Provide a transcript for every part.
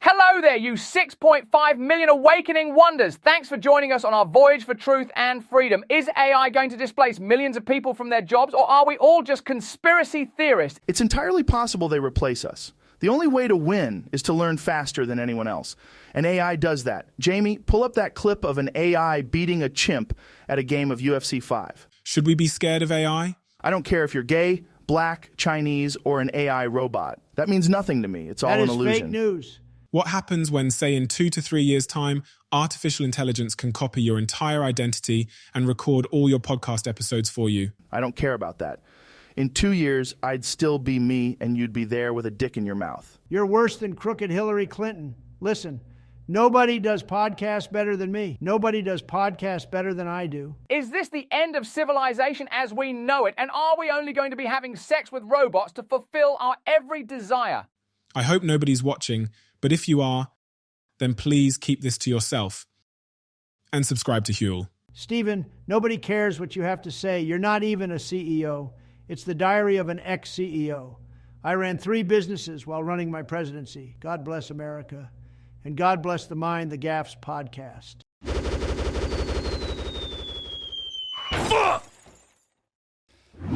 Hello there, you 6.5 million awakening wonders. Thanks for joining us on our voyage for truth and freedom. Is AI going to displace millions of people from their jobs, or are we all just conspiracy theorists? It's entirely possible they replace us. The only way to win is to learn faster than anyone else. And AI does that. Jamie, pull up that clip of an AI beating a chimp at a game of UFC 5. Should we be scared of AI? I don't care if you're gay, black, Chinese, or an AI robot. That means nothing to me. It's all an illusion. That is fake news. What happens when, say, in 2 to 3 years' time, artificial intelligence can copy your entire identity and record all your podcast episodes for you? I don't care about that. In 2 years, I'd still be me and you'd be there with a dick in your mouth. You're worse than crooked Hillary Clinton. Listen, nobody does podcasts better than me. Nobody does podcasts better than I do. Is this the end of civilization as we know it? And are we only going to be having sex with robots to fulfill our every desire? I hope nobody's watching, but if you are, then please keep this to yourself and subscribe to Huel. Stephen, nobody cares what you have to say. You're not even a CEO. It's the diary of an ex-CEO. I ran 3 businesses while running my presidency. God bless America. And God bless the Mind The Gaffes podcast.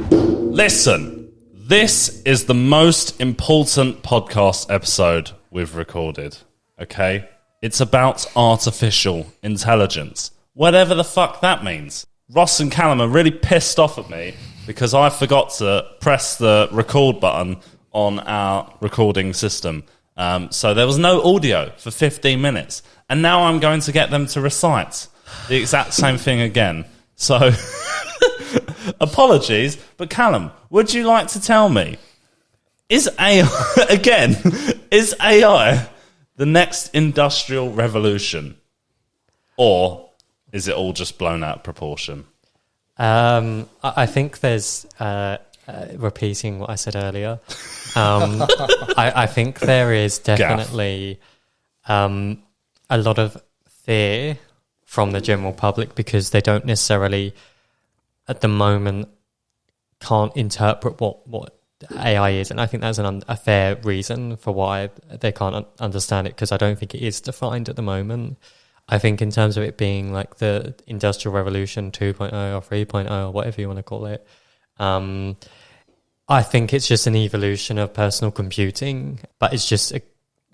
Listen, this is the most important podcast episode we've recorded, okay? It's about artificial intelligence, whatever the fuck that means. Ross and Callum are really pissed off at me because I forgot to press the record button on our recording system. So there was no audio for 15 minutes. And now I'm going to get them to recite the exact same thing again. So, apologies. But Callum, would you like to tell me, is AI, again, is AI the next industrial revolution? Or is it all just blown out of proportion? I think there's, repeating what I said earlier, I think there is definitely a lot of fear from the general public because they don't necessarily, at the moment, can't interpret what AI is. And I think that's a fair reason for why they can't understand it, because I don't think it is defined at the moment. I think in terms of it being like the Industrial Revolution 2.0 or 3.0 or whatever you want to call it, I think it's just an evolution of personal computing, but it's just,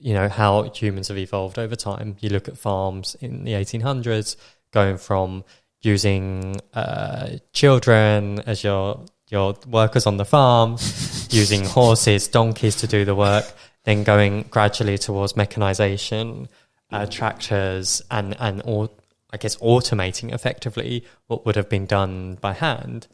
how humans have evolved over time. You look at farms in the 1800s, going from using children as your workers on the farm, using horses, donkeys to do the work, then going gradually towards mechanization, tractors, and I guess automating effectively what would have been done by hand.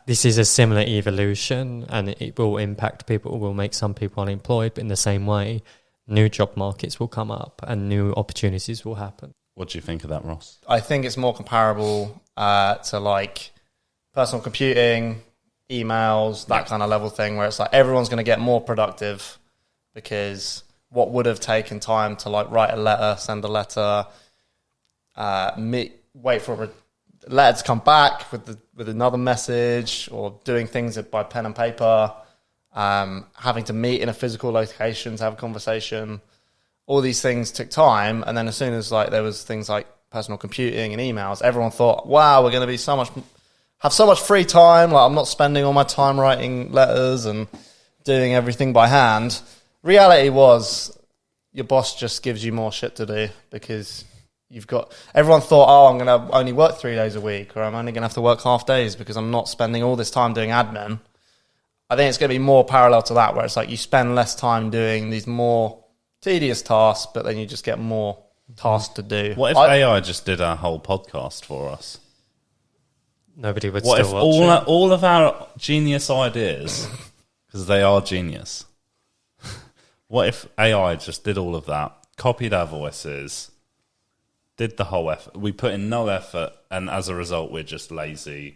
This is a similar evolution, and it will impact people. It will make some people unemployed, but in the same way, new job markets will come up and new opportunities will happen. What do you think of that, Ross? I think it's more comparable to like personal computing, emails, that kind of level thing, where it's like everyone's going to get more productive because what would have taken time to like write a letter, send a letter, wait for a letter to come back with another message, or doing things by pen and paper, having to meet in a physical location to have a conversation. All these things took time, and then as soon as like there was things like personal computing and emails, everyone thought, "Wow, we're going to have so much free time. Like I'm not spending all my time writing letters and doing everything by hand." Reality was, your boss just gives you more shit to do because everyone thought, oh, I'm going to only work 3 days a week, or I'm only going to have to work half days because I'm not spending all this time doing admin. I think it's going to be more parallel to that, where it's like you spend less time doing these more tedious tasks, but then you just get more tasks to do. What if AI just did our whole podcast for us? Nobody would what still if watch it. all of our genius ideas, because they are genius, what if AI just did all of that, copied our voices, did the whole effort? We put in no effort, and as a result, we're just lazy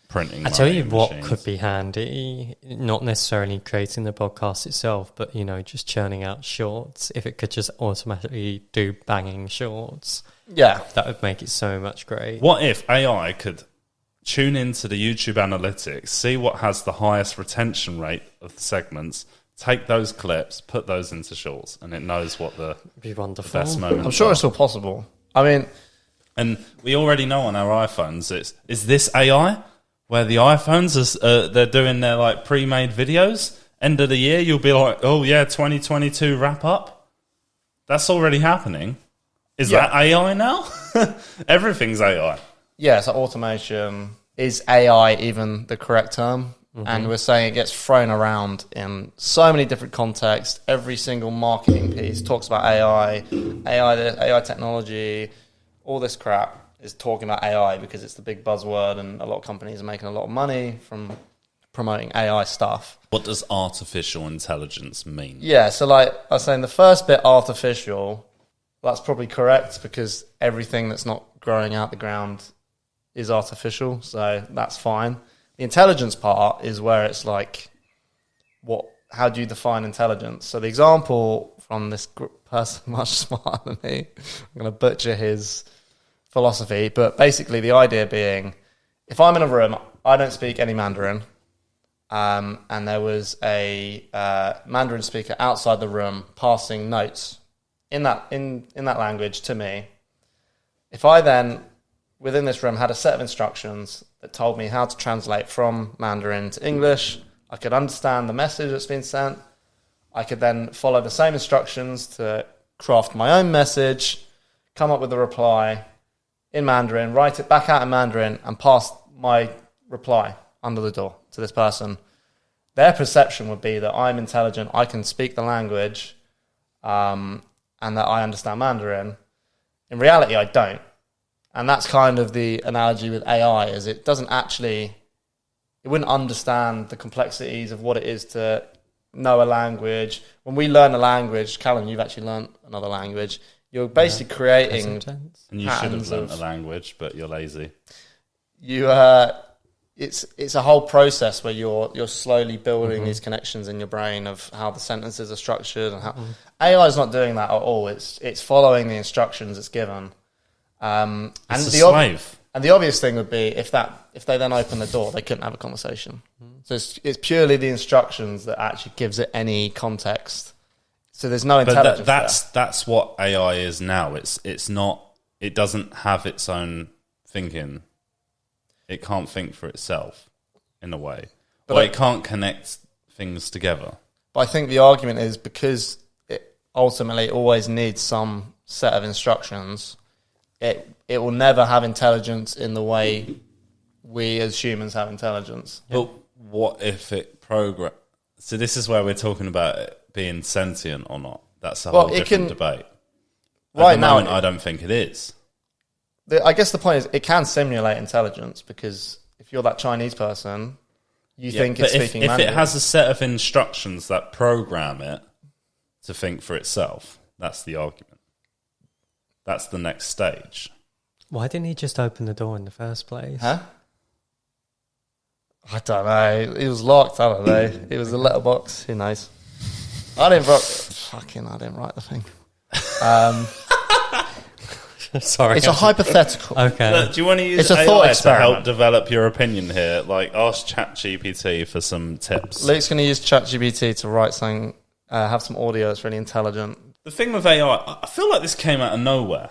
printing. I tell you what machines. could be handy, not necessarily creating the podcast itself, but, just churning out shorts. If it could just automatically do banging shorts, yeah, that would make it so much great. What if AI could tune into the YouTube analytics, see what has the highest retention rate of the segments, take those clips, put those into shorts, and it knows what the Be wonderful. best moments I'm sure are. it's all possible. I mean, And we already know on our iPhones, is this AI? Where the iPhones, they're doing their like pre-made videos. End of the year, you'll be like, oh yeah, 2022 wrap up. That's already happening. Is that AI now? Everything's AI. yeah, so automation. Is AI even the correct term? And we're saying it gets thrown around in so many different contexts. Every single marketing piece talks about AI technology, all this crap is talking about AI because it's the big buzzword, and a lot of companies are making a lot of money from promoting AI stuff. What does artificial intelligence mean? Yeah, so like I was saying, the first bit, artificial, that's probably correct because everything that's not growing out the ground is artificial, so that's fine. The intelligence part is where it's like, how do you define intelligence? So the example from this person much smarter than me, I'm going to butcher his philosophy, but basically the idea being, if I'm in a room, I don't speak any Mandarin, and there was a Mandarin speaker outside the room passing notes in that language to me. If I then, within this room, had a set of instructions that told me how to translate from Mandarin to English, I could understand the message that's been sent. I could then follow the same instructions to craft my own message, come up with a reply in Mandarin, write it back out in Mandarin, and pass my reply under the door to this person. Their perception would be that I'm intelligent, I can speak the language, and that I understand Mandarin. In reality, I don't. And that's kind of the analogy with AI, is it wouldn't understand the complexities of what it is to know a language. When we learn a language, Callum, you've actually learned another language, you're basically creating And you should have learned of a language, but you're lazy. It's a whole process where you're slowly building these connections in your brain of how the sentences are structured, and how AI is not doing that at all. It's following the instructions it's given. And It's a slave. And the obvious thing would be if they then open the door, they couldn't have a conversation. So it's purely the instructions that actually gives it any context. So there's no intelligence. But that's what AI is now. It's not. It doesn't have its own thinking. It can't think for itself, in a way, or it can't connect things together. But I think the argument is because it ultimately always needs some set of instructions. It will never have intelligence in the way we as humans have intelligence. But what if it program? So this is where we're talking about it being sentient or not. That's a whole different debate. At the moment, I don't think it is. I guess the point is it can simulate intelligence, because if you're that Chinese person, you think it's speaking Mandarin. If it has a set of instructions that program it to think for itself, that's the argument. That's the next stage. Why didn't he just open the door in the first place? Huh? I don't know. It was locked. I don't know. It was a letterbox. Who knows? I didn't write the thing. Sorry. It's a hypothetical. Okay. Look, do you want to use It's a AI thought to experiment. help develop your opinion here? Like, ask ChatGPT for some tips. Luke's going to use ChatGPT to write something, have some audio that's really intelligent. The thing with AI, I feel like this came out of nowhere.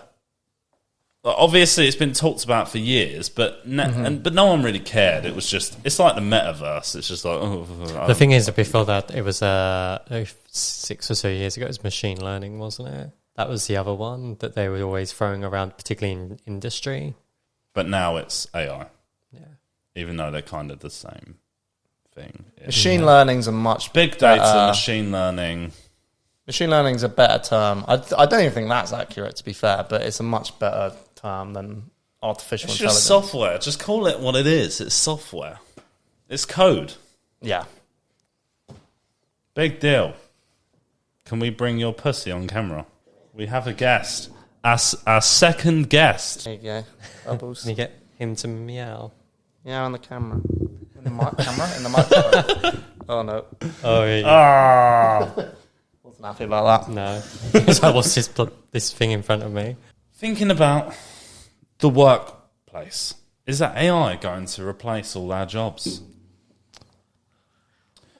Like, obviously, it's been talked about for years, but but no one really cared. It was just, it's like the metaverse. It's just like, The thing is, before that, it was 6 or so years ago, it was machine learning, wasn't it? That was the other one that they were always throwing around, particularly in industry. But now it's AI. Yeah. Even though they're kind of the same thing. Machine learning's a much Big data, better, machine learning. Machine learning's a better term. I don't even think that's accurate, to be fair, but it's a much better term than artificial It's intelligence. just software. Just call it what it is. It's software. It's code. Yeah. Big deal. Can we bring your pussy on camera? We have a guest. Our second guest. There you go. Bubbles. Can you get him to meow? Yeah, on the camera. In the camera? In the microphone. Oh, no. Oh, yeah. Wasn't happy about that. No. So what's this thing in front of me? Thinking about the workplace. Is that AI going to replace all our jobs?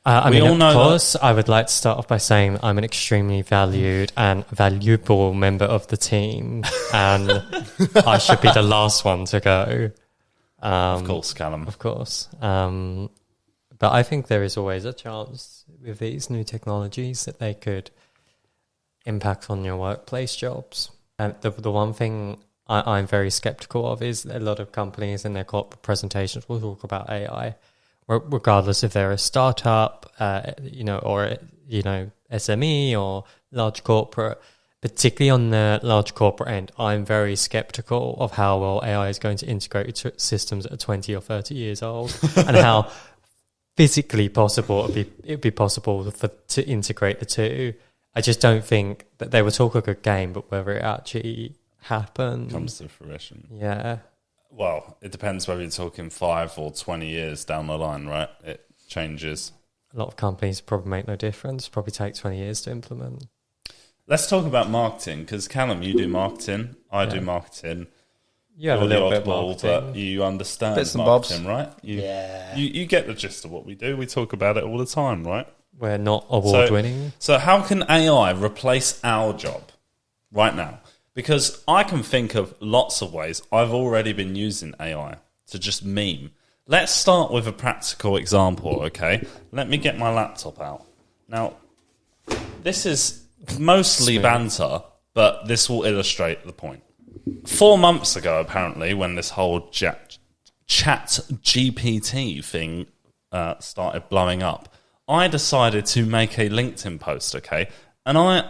I We mean, all know of course, I would like to start off by saying I'm an extremely valued and valuable member of the team, and I should be the last one to go. Of course, Callum. Of course. But I think there is always a chance with these new technologies that they could impact on your workplace jobs. And the one thing I'm very skeptical of is a lot of companies in their corporate presentations will talk about AI, regardless if they're a startup, or SME or large corporate. Particularly on the large corporate end, I'm very skeptical of how well AI is going to integrate into systems that are 20 or 30 years old, and how physically possible it'd be possible to integrate the two. I just don't think that they will talk a good game, but whether it actually happens Comes to fruition. Yeah. Well, it depends whether you're talking 5 or 20 years down the line, right? It changes. A lot of companies probably make no difference. Probably take 20 years to implement. Let's talk about marketing, because Callum, you do marketing. I do marketing. You have a You're the little bit of oddball, marketing. but you understand Bits and marketing, bobs. right? You get the gist of what we do. We talk about it all the time, right? We're not award-winning. So how can AI replace our job right now? Because I can think of lots of ways. I've already been using AI to just meme. Let's start with a practical example, okay? Let me get my laptop out. Now, this is mostly banter, but this will illustrate the point. 4 months ago, apparently, when this whole ChatGPT thing started blowing up, I decided to make a LinkedIn post, okay? And I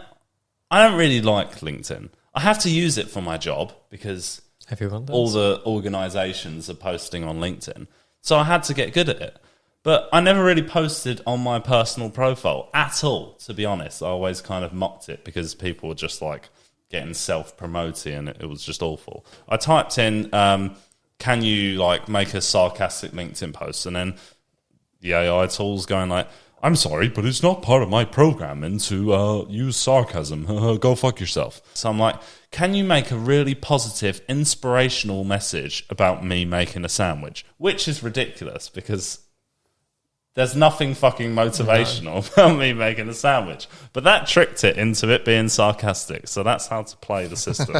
don't really like LinkedIn. I have to use it for my job because Everyone does. all the organizations are posting on LinkedIn. So I had to get good at it. But I never really posted on my personal profile at all, to be honest. I always kind of mocked it because people were just like getting self-promoting and it was just awful. I typed in, can you like make a sarcastic LinkedIn post? And then the AI tool's going like, I'm sorry, but it's not part of my programming to use sarcasm. Go fuck yourself. So I'm like, can you make a really positive, inspirational message about me making a sandwich? Which is ridiculous because there's nothing fucking motivational about me making a sandwich. But that tricked it into it being sarcastic. So that's how to play the system.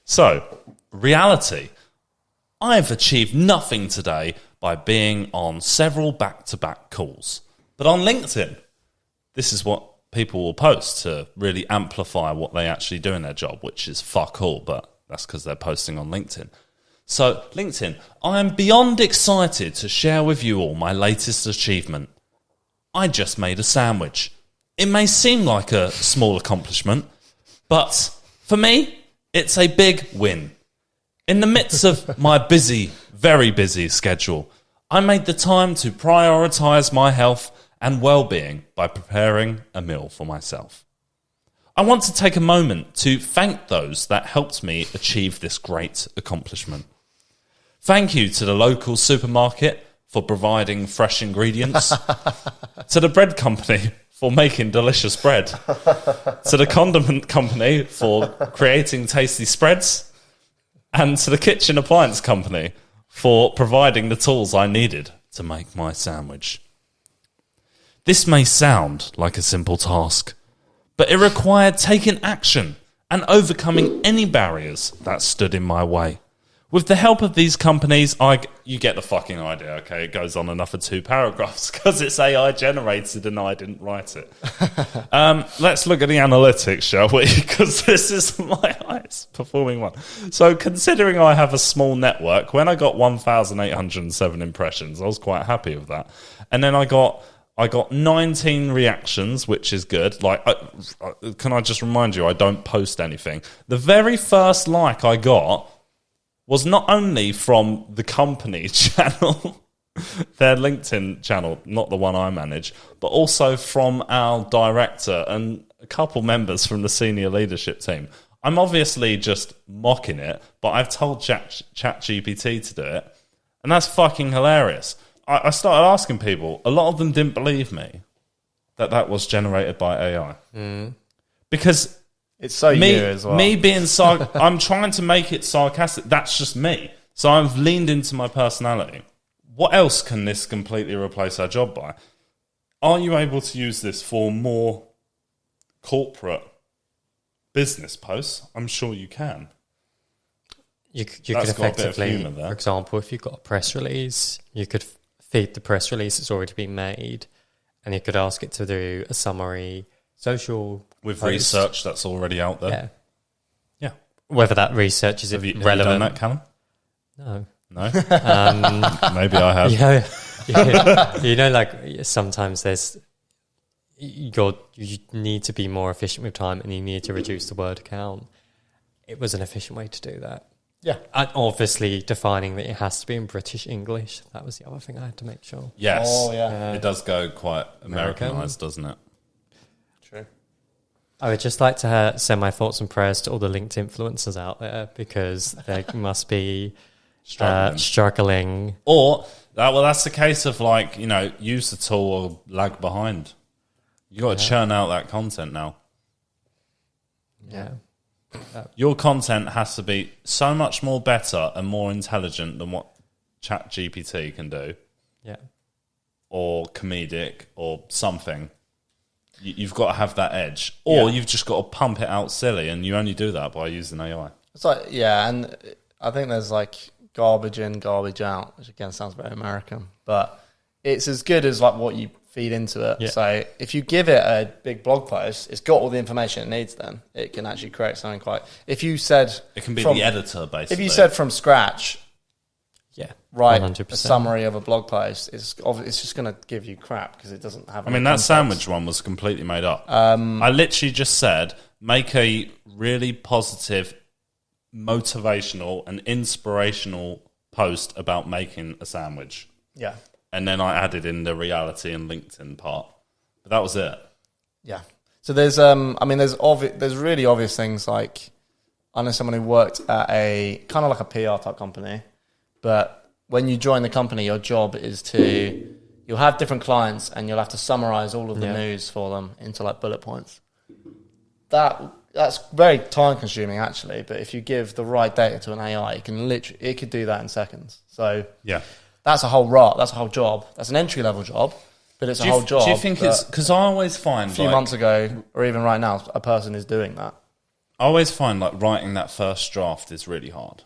So, reality. I've achieved nothing today by being on several back-to-back calls. But on LinkedIn, this is what people will post to really amplify what they actually do in their job, which is fuck all, but that's because they're posting on LinkedIn. So, LinkedIn, I am beyond excited to share with you all my latest achievement. I just made a sandwich. It may seem like a small accomplishment, but for me, it's a big win. In the midst of my busy, very busy schedule, I made the time to prioritize my health and well-being by preparing a meal for myself. I want to take a moment to thank those that helped me achieve this great accomplishment. Thank you to the local supermarket for providing fresh ingredients, to the bread company for making delicious bread, to the condiment company for creating tasty spreads, and to the kitchen appliance company for providing the tools I needed to make my sandwich. This may sound like a simple task, but it required taking action and overcoming any barriers that stood in my way. With the help of these companies, you get the fucking idea, okay? It goes on another 2 paragraphs because it's AI generated and I didn't write it. Let's look at the analytics, shall we? Because this is my highest performing one. So considering I have a small network, when I got 1,807 impressions, I was quite happy with that. And then I got 19 reactions, which is good. Like, can I just remind you, I don't post anything. The very first like I got was not only from the company channel, their LinkedIn channel, not the one I manage, but also from our director and a couple members from the senior leadership team. I'm obviously just mocking it, but I've told ChatGPT to do it, and that's fucking hilarious. I started asking people, a lot of them didn't believe me that was generated by AI. Because it's so you as well. Me being I'm trying to make it sarcastic. That's just me. So I've leaned into my personality. What else can this completely replace our job by? Are you able to use this for more corporate business posts? I'm sure you can. You could That's got a bit of effectively, humour there. for example, if you've got a press release, you could feed the press release that's already been made, and you could ask it to do a summary social With post. research that's already out there. Yeah. Yeah. Whether that research is Have you done relevant. that, Callum? No. No? Maybe I have. You know, like sometimes you need to be more efficient with time, and you need to reduce the word count. It was an efficient way to do that. Yeah. And obviously defining that it has to be in British English. That was the other thing I had to make sure. Yes. Oh, yeah. It does go quite American. Americanized, doesn't it? True. I would just like to send my thoughts and prayers to all the linked influencers out there, because they must be struggling. Or, that's the case of like, use the tool or lag behind. You got to churn out that content now. Yeah. Your content has to be so much more better and more intelligent than what ChatGPT can do, Yeah. or comedic or something. You've got to have that edge, or you've just got to pump it out silly, and you only do that by using AI. It's like, yeah, and I think there's like garbage in, garbage out, which again sounds very American, but it's as good as like what you feed into it. Yeah. So if you give it a big blog post, it's got all the information it needs. Then it can actually create something quite. If you said It can be the editor, basically. if you said from scratch, Yeah. write 100%. a summary of a blog post, it's just going to give you crap because it doesn't have. I mean, that sandwich one was completely made up. I literally just said, make a really positive, motivational, and inspirational post about making a sandwich. Yeah. And then I added in the reality and LinkedIn part. But that was it. Yeah. So there's there's really obvious things, like I know someone who worked at a kind of like a PR type company, but when you join the company, your job is you'll have different clients and you'll have to summarize all of the news for them into like bullet points. That's very time consuming actually, but if you give the right data to an AI, it could do that in seconds. So Yeah. that's a whole that's a whole job. That's an entry level job, but it's a whole job. Do you think it's... Because I always find... A few months ago, or even right now, a person is doing that. I always find like writing that first draft is really hard.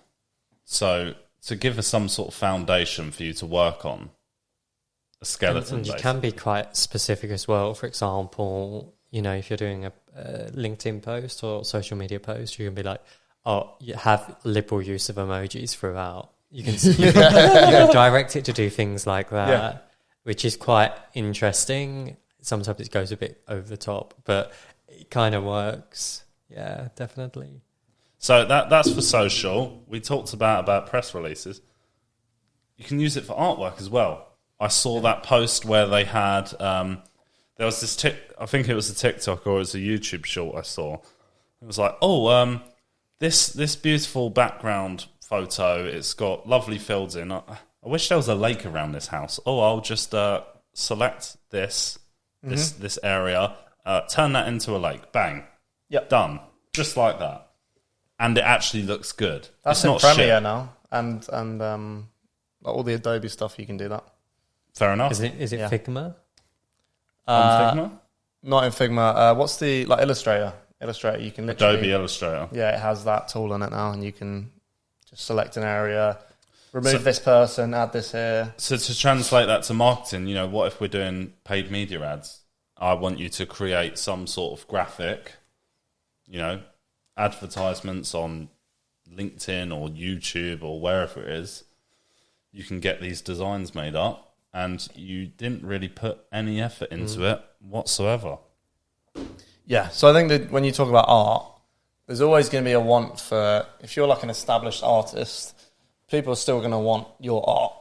So to give us some sort of foundation for you to work on, a skeleton. And you can be quite specific as well. For example, if you're doing a LinkedIn post or social media post, you can be like, oh, you have liberal use of emojis throughout. You can direct it to do things like that, which is quite interesting. Sometimes it goes a bit over the top, but it kind of works. Yeah, definitely. So that's for social. We talked about press releases. You can use it for artwork as well. I saw that post where they had there was this I think it was a TikTok or it was a YouTube short I saw. It was like, this beautiful background photo. It's got lovely fields in. I wish there was a lake around this house. I'll just select this area, turn that into a lake. Bang. Yep. Done. Just like that. And it actually looks good. That's it's in not Premiere shit. now, and all the Adobe stuff you can do that. Fair enough. Is it Figma? On Figma? Not in Figma. What's the Illustrator? Illustrator, you can literally Adobe Illustrator. Yeah, it has that tool in it now, and you can just select an area, remove this person, add this here. So to translate that to marketing, what if we're doing paid media ads? I want you to create some sort of graphic, advertisements on LinkedIn or YouTube or wherever it is. You can get these designs made up, and you didn't really put any effort into it whatsoever. Yeah, so I think that when you talk about art, there's always going to be a want for, if you're like an established artist, people are still going to want your art.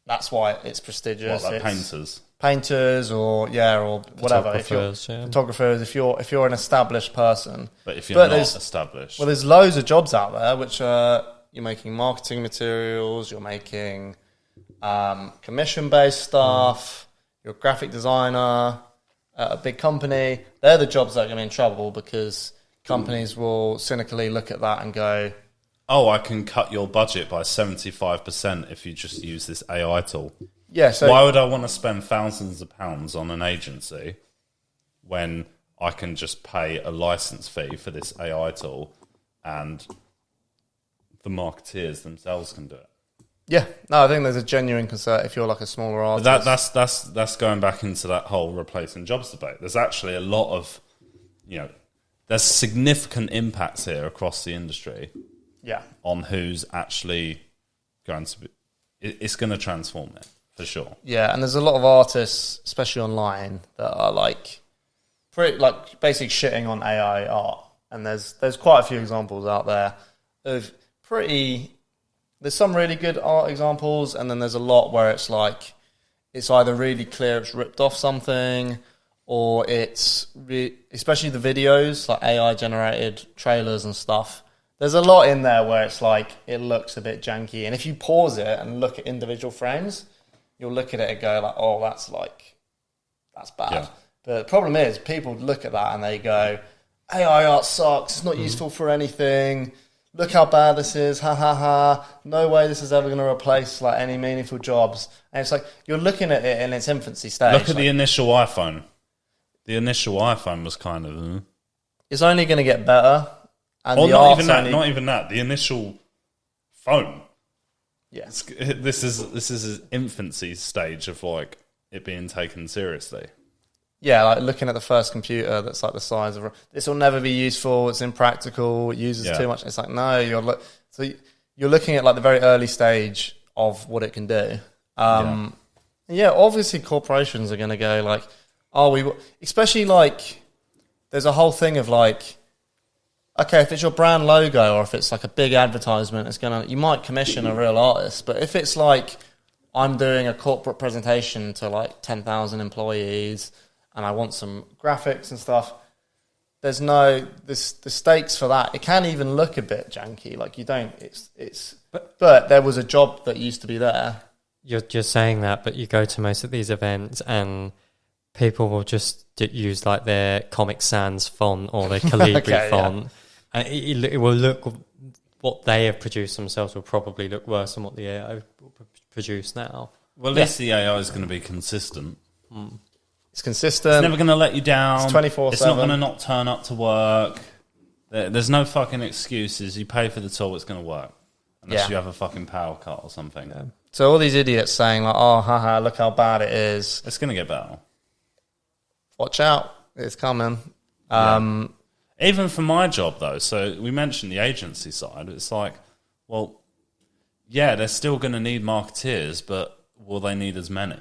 That's why it's prestigious. What, like painters? Painters or whatever. Photographers, if you're an established person. But if you're not established. Well, there's loads of jobs out there which are, you're making marketing materials, you're making commission-based stuff, you're a graphic designer at a big company. They're the jobs that are going to be in trouble because companies will cynically look at that and go, I can cut your budget by 75% if you just use this AI tool. Yeah. So why would I want to spend thousands of pounds on an agency when I can just pay a license fee for this AI tool and the marketeers themselves can do it? yeah, no, I think there's a genuine concern if you're like a smaller artist. That's going back into that whole replacing jobs debate. There's actually a lot of, there's significant impacts here across the industry. Yeah. On who's actually going to be, it's going to transform it for sure. Yeah, and there's a lot of artists, especially online, that are like basically shitting on AI art. And there's quite a few examples out there of there's some really good art examples, and then there's a lot where it's like, it's either really clear it's ripped off something, or it's, especially the videos, like AI generated trailers and stuff. There's a lot in there where it's like, it looks a bit janky. And if you pause it and look at individual frames, you'll look at it and go like, oh, that's bad. Yeah. But the problem is, people look at that and they go, AI art sucks, it's not useful for anything. Look how bad this is, ha ha ha. No way this is ever going to replace like any meaningful jobs. And it's like, you're looking at it in its infancy stage. Look at the initial iPhone. The initial iPhone was kind of... It's only going to get better. And not even that. The initial phone. Yeah. This is his infancy stage of like it being taken seriously. Yeah, like looking at the first computer that's like the size of... This will never be useful, it's impractical, it uses too much. It's like, no, you're looking at like the very early stage of what it can do. Yeah, obviously corporations are going to go like, especially like, there's a whole thing of like, okay, if it's your brand logo or if it's like a big advertisement, you might commission a real artist. But if it's like, I'm doing a corporate presentation to like 10,000 employees and I want some graphics and stuff, there's the stakes for that. It can even look a bit janky. Like but there was a job that used to be there. You're saying that, but you go to most of these events and people will just use like their Comic Sans font or their Calibri font. Yeah. And it will look, what they have produced themselves will probably look worse than what the AI will produce now. Well, at least the AI is going to be consistent. It's consistent. It's never going to let you down. It's 24/7. It's not going to not turn up to work. There's no fucking excuses. You pay for the tool, it's going to work. Unless you have a fucking power cut or something. Yeah. So all these idiots saying like, oh, haha, look how bad it is. It's going to get better. Watch out. It's coming. Even for my job, though, so we mentioned the agency side. It's like, well, yeah, they're still going to need marketeers, but will they need as many?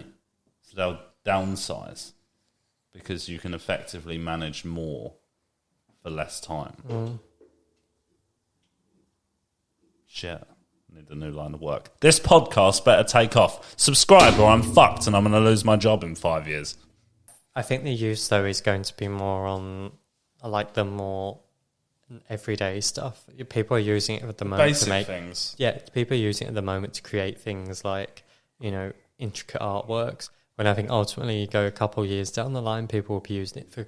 So they'll downsize because you can effectively manage more for less time. Shit, I need a new line of work. This podcast better take off. Subscribe or I'm fucked and I'm going to lose my job in 5 years. I think the use, though, is going to be more on... I like the more everyday stuff. People are using it at the moment Basic to make things. Yeah, people are using it at the moment to create things like, intricate artworks. When I think ultimately you go a couple of years down the line, people will be using it for,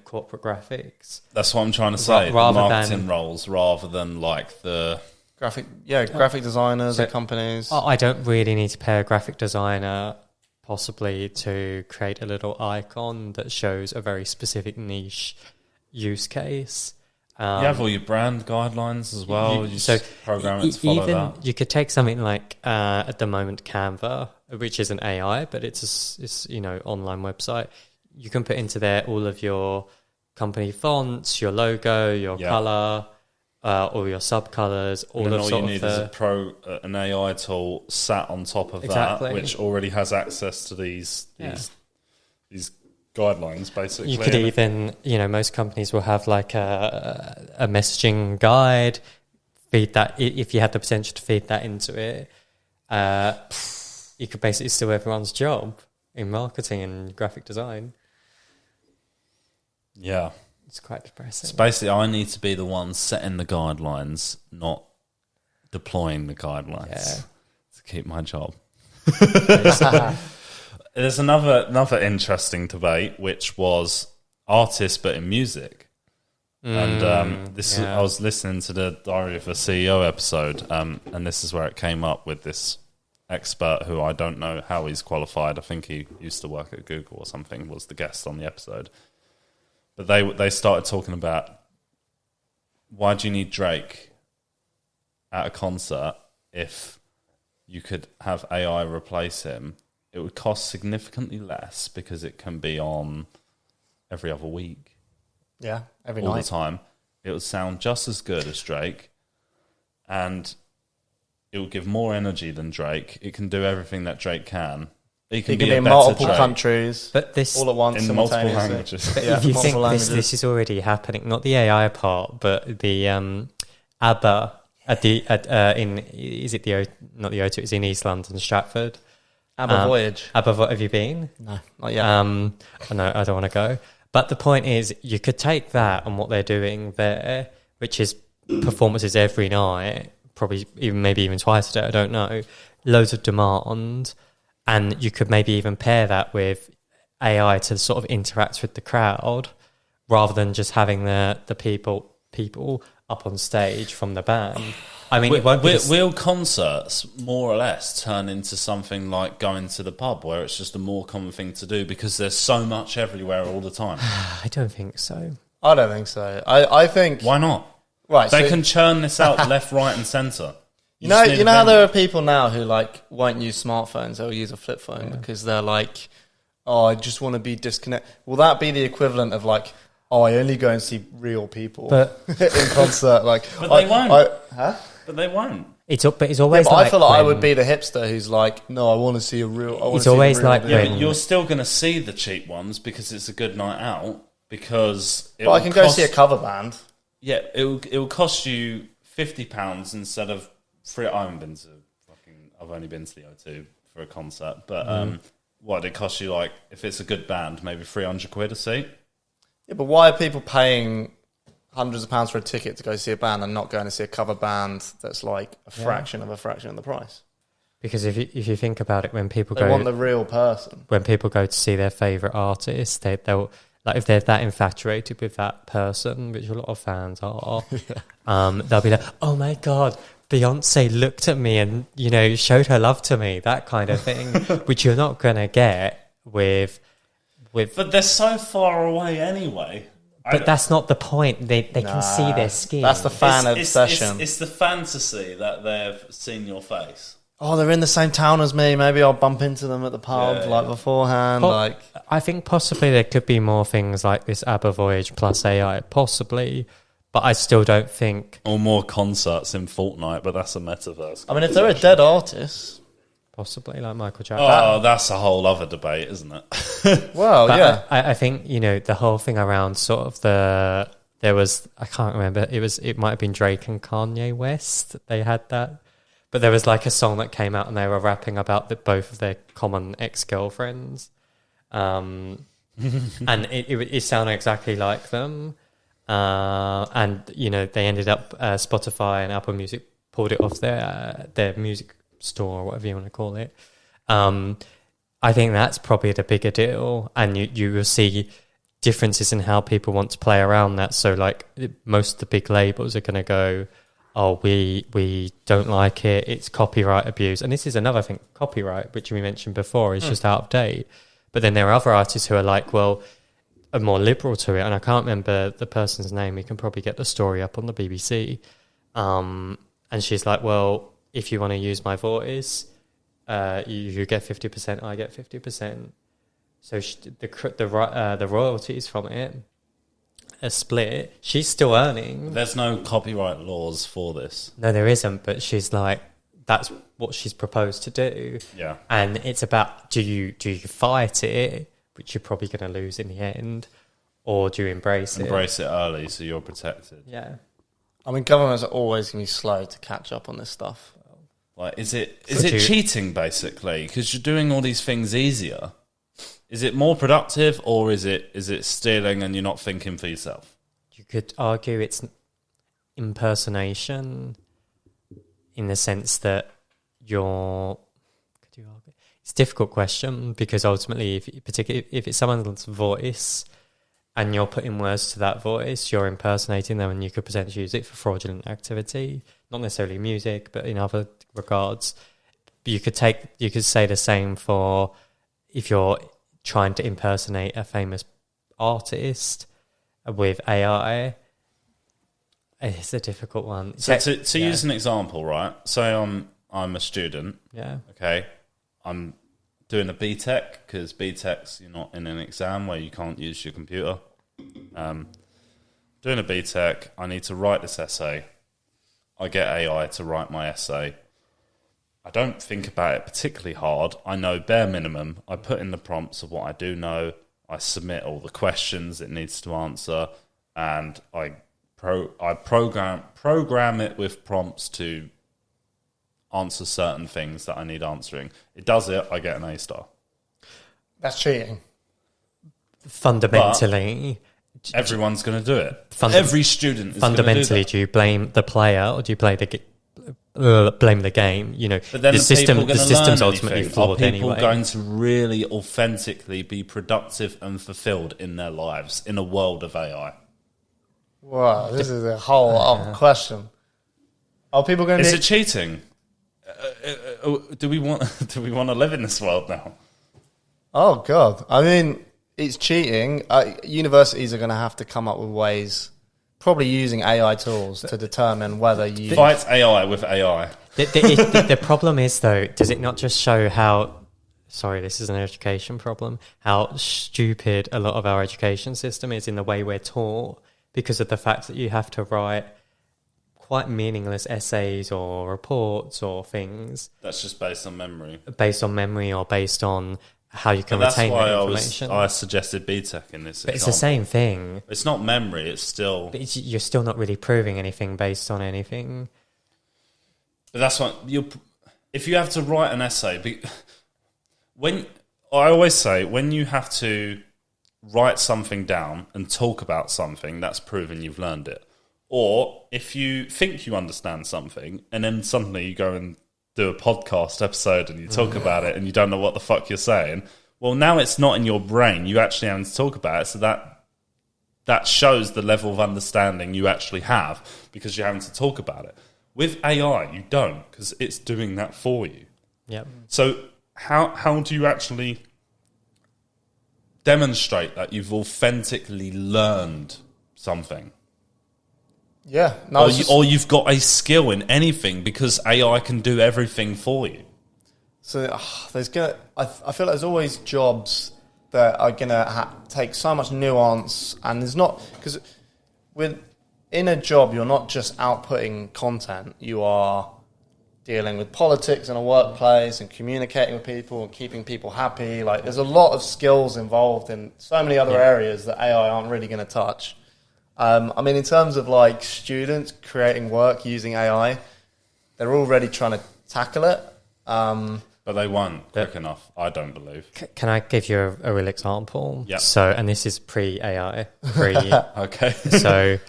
corporate graphics. That's what I'm trying to say. Marketing roles rather than like the graphic designers at companies. I don't really need to pay a graphic designer possibly to create a little icon that shows a very specific niche use case. You have all your brand guidelines as well. You program it to follow that. You could take something like at the moment Canva, which is an AI, but it's online website. You can put into there all of your company fonts, your logo, your color, all your subcolors, all you need is an AI tool sat on top of that, which already has access to these guidelines, basically. You could even, most companies will have like a messaging guide. Feed that, if you had the potential to feed that into it, you could basically steal everyone's job in marketing and graphic design. Yeah. It's quite depressing. So basically, I need to be the one setting the guidelines, not deploying the guidelines to keep my job. There's another interesting debate, which was artists, but in music. And I was listening to the Diary of a CEO episode, and this is where it came up with this expert who I don't know how he's qualified. I think he used to work at Google or something, was the guest on the episode. But they started talking about, why do you need Drake at a concert if you could have AI replace him? It would cost significantly less because it can be on every other week. Yeah, every all night. the time. It would sound just as good as Drake, and it will give more energy than Drake. It can do everything that Drake can. It can be a in better multiple Drake. countries, But this, all at once, In multiple simultaneously. languages. Yeah, if you think multiple this is already happening, not the AI part, but the ABBA is it not the O2? It's in East London, Stratford. ABBA Voyage. ABBA, have you been? No, not yet. I know I don't want to go. But the point is, you could take that and what they're doing there, which is performances every night, probably maybe even twice a day, I don't know, loads of demand, and you could maybe even pair that with AI to sort of interact with the crowd rather than just having the people up on stage from the band. I mean, will concerts more or less turn into something like going to the pub, where it's just a more common thing to do because there's so much everywhere all the time? I don't think so. I don't think so. I think... Why not? Right, They so can churn this out left, right, and centre. you know how there are people now who like won't use smartphones; they'll use a flip phone because they're like, "Oh, I just want to be disconnected." Will that be the equivalent of like, "Oh, I only go and see real people in concert"? Like, But they won't. Huh? But they won't. It's always But like I feel like I when- would be the hipster who's like, "No, I want to see a real." It's always like Yeah, when- but you're still going to see the cheap ones because it's a good night out. Because But I can go see a cover band. Yeah, it will cost you £50 instead of free. I've only been to the O2 for a concert, but what it costs you, like, if it's a good band, maybe £300 a seat. Yeah, but why are people paying hundreds of pounds for a ticket to go see a band and not going to see a cover band that's like a fraction of the price? Because if you think about it, when people They want the real person. when people go to see their favorite artist, they'll like, if they're that infatuated with that person, which a lot of fans are, they'll be like, "Oh my god, Beyonce looked at me and showed her love to me," that kind of thing, which you're not gonna get with. But they're so far away anyway. But that's not the point. They can see their skin. That's the fan obsession. It's the fantasy that they've seen your face. Oh, they're in the same town as me. Maybe I'll bump into them at the pub beforehand. I think possibly there could be more things like this ABBA Voyage plus AI, possibly, but I still don't think... Or more concerts in Fortnite, but that's a metaverse. I mean, if they're a dead artist... Possibly, like Michael Jackson. Oh, that's a whole other debate, isn't it? Well, But yeah. I think, the whole thing around sort of there was, I can't remember, it might have been Drake and Kanye West, they had that. But there was like a song that came out and they were rapping about both of their common ex-girlfriends. And it sounded exactly like them. And, they ended up, Spotify and Apple Music pulled it off their music store, or whatever you want to call it. I think that's probably the bigger deal. And you will see differences in how people want to play around that. So, like, most of the big labels are going to go, "Oh, we don't like it, it's copyright abuse." And this is another thing, copyright, which we mentioned before, is just out of date. But then there are other artists who are like, well, are more liberal to it. And I can't remember the person's name. We can probably get the story up on the BBC. And she's like, well, if you want to use my voice, you get 50%, I get 50%. So the royalties from it a split, she's still earning. There's no copyright laws for this. No, there isn't, but she's like, that's what she's proposed to do. Yeah. And it's about, do you fight it, which you're probably going to lose in the end, or do you embrace it? Embrace it early so you're protected. Yeah. I mean, governments are always going to be slow to catch up on this stuff. Like, is it cheating, basically? Because you're doing all these things easier. Is it more productive, or is it stealing and you're not thinking for yourself? You could argue it's impersonation in the sense that it's a difficult question, because ultimately, particularly if it's someone's voice and you're putting words to that voice, you're impersonating them, and you could potentially use it for fraudulent activity, not necessarily music, but in other regards. you could say the same for if you're trying to impersonate a famous artist with AI. It's a difficult one. So to use an example, right? Say I'm a student. Yeah. Okay. I'm doing a BTEC because BTEC's you're not in an exam where you can't use your computer. Doing a BTEC, I need to write this essay. I get AI to write my essay. I don't think about it particularly hard. I know bare minimum. I put in the prompts of what I do know. I submit all the questions it needs to answer, and I program it with prompts to answer certain things that I need answering. It does it. I get an A star. That's cheating. Fundamentally, everyone's going to do it. Every student is fundamentally, do you blame the player or do you blame the game? You know, but then the system's ultimately flawed anyway. Are people anyway. going to really authentically be productive and fulfilled in their lives in a world of AI? Wow, this is a whole other question. Are people going to? Is it cheating? Do we want to live in this world now? Oh God! I mean, it's cheating. Universities are going to have to come up with ways, probably using AI tools to determine whether you fight AI with AI. The problem is, though, does it not just show how? Sorry, this is an education problem. How stupid a lot of our education system is in the way we're taught, because of the fact that you have to write quite meaningless essays or reports or things. That's just based on memory. Based on memory or based on how you can retain that information. I suggested BTEC in this But example. it's the same thing. It's not memory, it's still... But you're still not really proving anything based on anything. But that's what... If you have to write an essay... I always say, when you have to write something down and talk about something, that's proven you've learned it. Or if you think you understand something and then suddenly you go and do a podcast episode and you talk about it and you don't know what the fuck you're saying, well, now it's not in your brain. You actually have to talk about it, so that shows the level of understanding you actually have because you're having to talk about it. With AI, you don't, because it's doing that for you. Yep. So how do you actually demonstrate that you've authentically learned something? Yeah. No, or you've got a skill in anything, because AI can do everything for you. So I feel like there's always jobs that are gonna take so much nuance, and there's not, because in a job you're not just outputting content, you are dealing with politics in a workplace and communicating with people and keeping people happy. Like, there's a lot of skills involved in so many other areas that AI aren't really going to touch. I mean, in terms of like students creating work using AI, they're already trying to tackle it. But they won't quick enough, I don't believe. Can I give you a real example? Yeah. So, and this is pre-AI. Okay. So,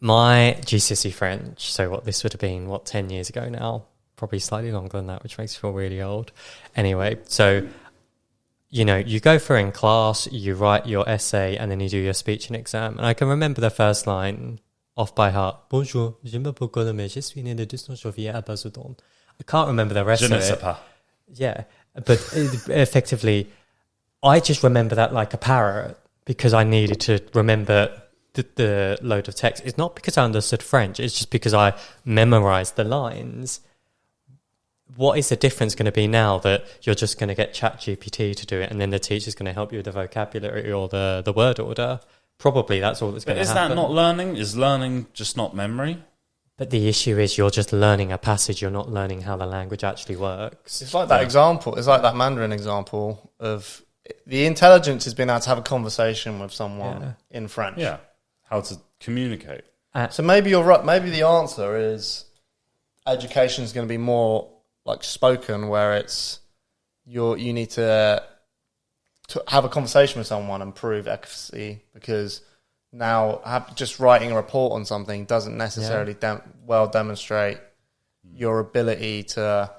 my GCSE French, so this would have been, 10 years ago now? Probably slightly longer than that, which makes me feel really old. Anyway, so, you go through in class, you write your essay, and then you do your speech and exam. And I can remember the first line off by heart. Bonjour, je m'appelle mais je suis né le 12 janvier à Basildon. I can't remember the rest Je ne of sais it. pas. Yeah, but effectively, I just remember that like a parrot because I needed to remember the load of text. It's not because I understood French, it's just because I memorized the lines. What is the difference going to be now that you're just going to get ChatGPT to do it and then the teacher's going to help you with the vocabulary or the word order? Probably that's all that's going to happen. But is that not learning? Is learning just not memory? But the issue is you're just learning a passage, you're not learning how the language actually works. It's like that example. It's like that Mandarin example of the intelligence has been able to have a conversation with someone in French. Yeah. How to communicate. So maybe you're right. Maybe the answer is education is going to be more like spoken, where it's you need to have a conversation with someone and prove efficacy, because now just writing a report on something doesn't necessarily demonstrate your ability to...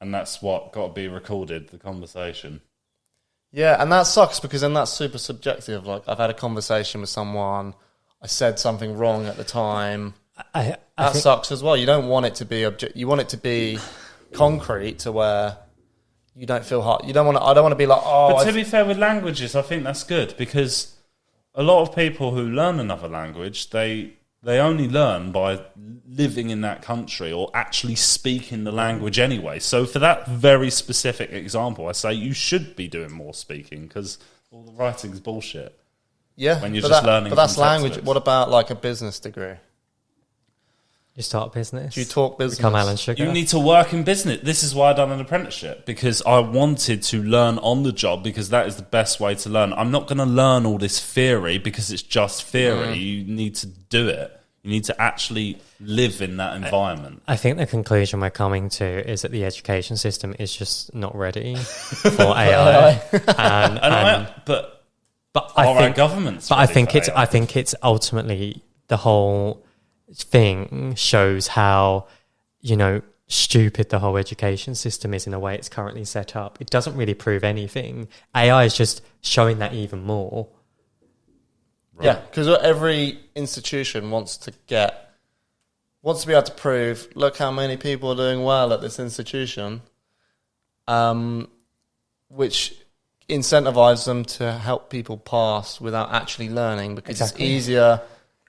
And that's what got to be recorded, the conversation. Yeah, and that sucks, because then that's super subjective. Like, I've had a conversation with someone, I said something wrong at the time. I that sucks as well. You don't want it to be you want it to be concrete to where you don't feel hard. I don't want to be like, oh. But to be fair with languages, I think that's good because a lot of people who learn another language, they only learn by living in that country or actually speaking the language anyway. So for that very specific example, I say you should be doing more speaking because all the writing's bullshit. Yeah, when you're just learning. But that's from language. textbooks. What about like a business degree? You start a business. Do you talk business? Become Alan Sugar. You need to work in business. This is why I done an apprenticeship, because I wanted to learn on the job, because that is the best way to learn. I'm not going to learn all this theory because it's just theory. You need to do it. You need to actually live in that environment. I think the conclusion we're coming to is that the education system is just not ready for AI. But I our think governments. But I think it's ultimately the whole thing shows how, stupid the whole education system is in the way it's currently set up. It doesn't really prove anything. AI is just showing that even more. Right. Yeah, because every institution wants to be able to prove, look how many people are doing well at this institution, which incentivizes them to help people pass without actually learning, because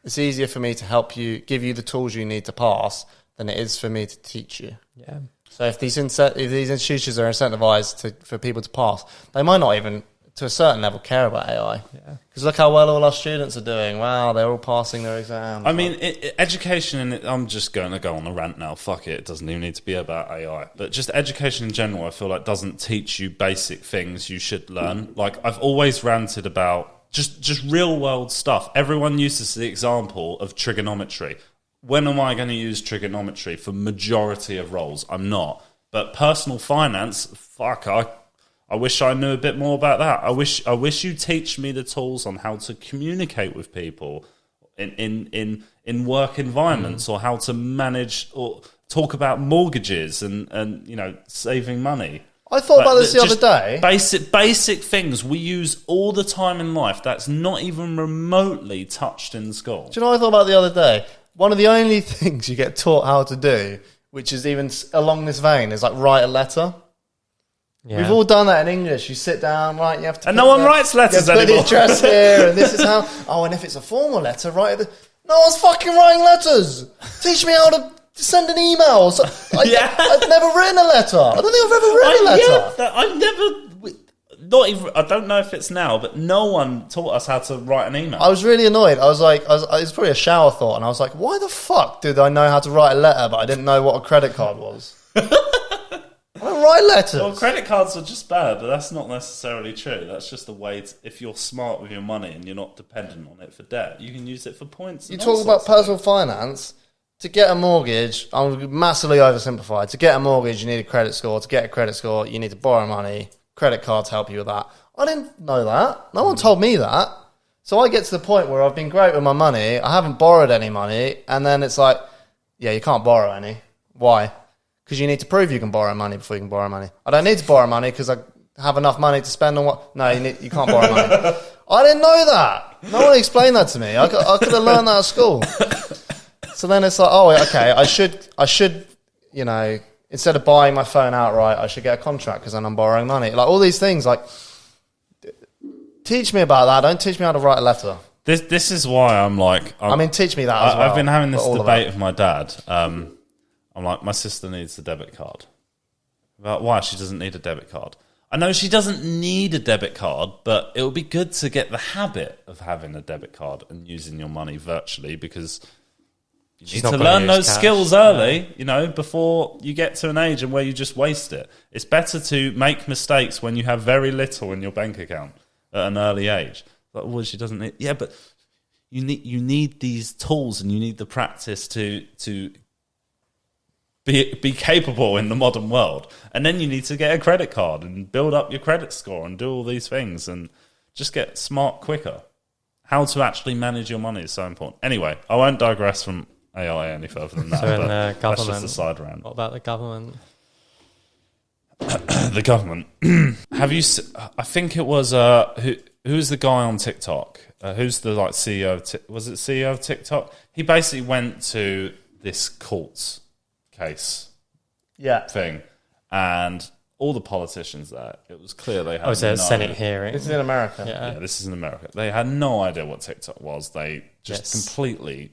it's easier for me to help you, give you the tools you need to pass than it is for me to teach you. Yeah. So if these institutions are incentivized for people to pass, they might not even, to a certain level, care about AI. Because look how well all our students are doing. Wow, they're all passing their exams. I mean, education, I'm just going to go on a rant now. Fuck it. It doesn't even need to be about AI. But just education in general, I feel like doesn't teach you basic things you should learn. Like, I've always ranted about just real world stuff. Everyone uses the example of trigonometry. When am I going to use trigonometry for majority of roles? I'm not. But personal finance, fuck, I wish I knew a bit more about that. I wish you teach me the tools on how to communicate with people in work environments, or how to manage or talk about mortgages and saving money. I thought about this the other day. Basic things we use all the time in life that's not even remotely touched in school. Do you know what I thought about the other day? One of the only things you get taught how to do, which is even along this vein, is like write a letter. Yeah. We've all done that in English. You sit down, right? You have to. And no one writes letters you have to anymore. put the address here, and this is how. Oh, and if it's a formal letter, write it. No one's fucking writing letters. Teach me how to send an email. I've never written a letter. I don't think I've ever written a letter. Yeah, I've never. Not even. I don't know if it's now, but no one taught us how to write an email. I was really annoyed. It was probably a shower thought, and I was like, why the fuck did I know how to write a letter, but I didn't know what a credit card was? I don't write letters. Well, credit cards are just bad, but that's not necessarily true. That's just the way if you're smart with your money and you're not dependent on it for debt, you can use it for points. You talk about personal finance. To get a mortgage, I'm massively oversimplified. To get a mortgage, you need a credit score. To get a credit score, you need to borrow money. Credit cards help you with that. I didn't know that. No one told me that. So I get to the point where I've been great with my money. I haven't borrowed any money. And then it's like, yeah, you can't borrow any. Why? Because you need to prove you can borrow money before you can borrow money. I don't need to borrow money because I have enough money to spend on what? No, you can't borrow money. I didn't know that. No one explained that to me. I could have learned that at school. So then it's like, oh, okay, I should, instead of buying my phone outright, I should get a contract because then I'm borrowing money. Like all these things, like, teach me about that. Don't teach me how to write a letter. This is why I'm like... teach me that as well. I've been having this debate with my dad. I'm like, my sister needs a debit card. About why she doesn't need a debit card. I know she doesn't need a debit card, but it would be good to get the habit of having a debit card and using your money virtually, because you need to learn those skills early, before you get to an age and where you just waste it. It's better to make mistakes when you have very little in your bank account at an early age. Like, well, she doesn't need... Yeah, but you need these tools and you need the practice to be capable in the modern world. And then you need to get a credit card and build up your credit score and do all these things and just get smart quicker. How to actually manage your money is so important. Anyway, I won't digress from AI any further than that. So in the government, that's just a side rant. What about the government? The government. Have you? I think it was who's the guy on TikTok? Who's the CEO of? Was it CEO of TikTok? He basically went to this courts case, thing, and all the politicians there, it was clear they had was there a Senate hearing? This is in America. Yeah, this is in America. They had no idea what TikTok was. They just completely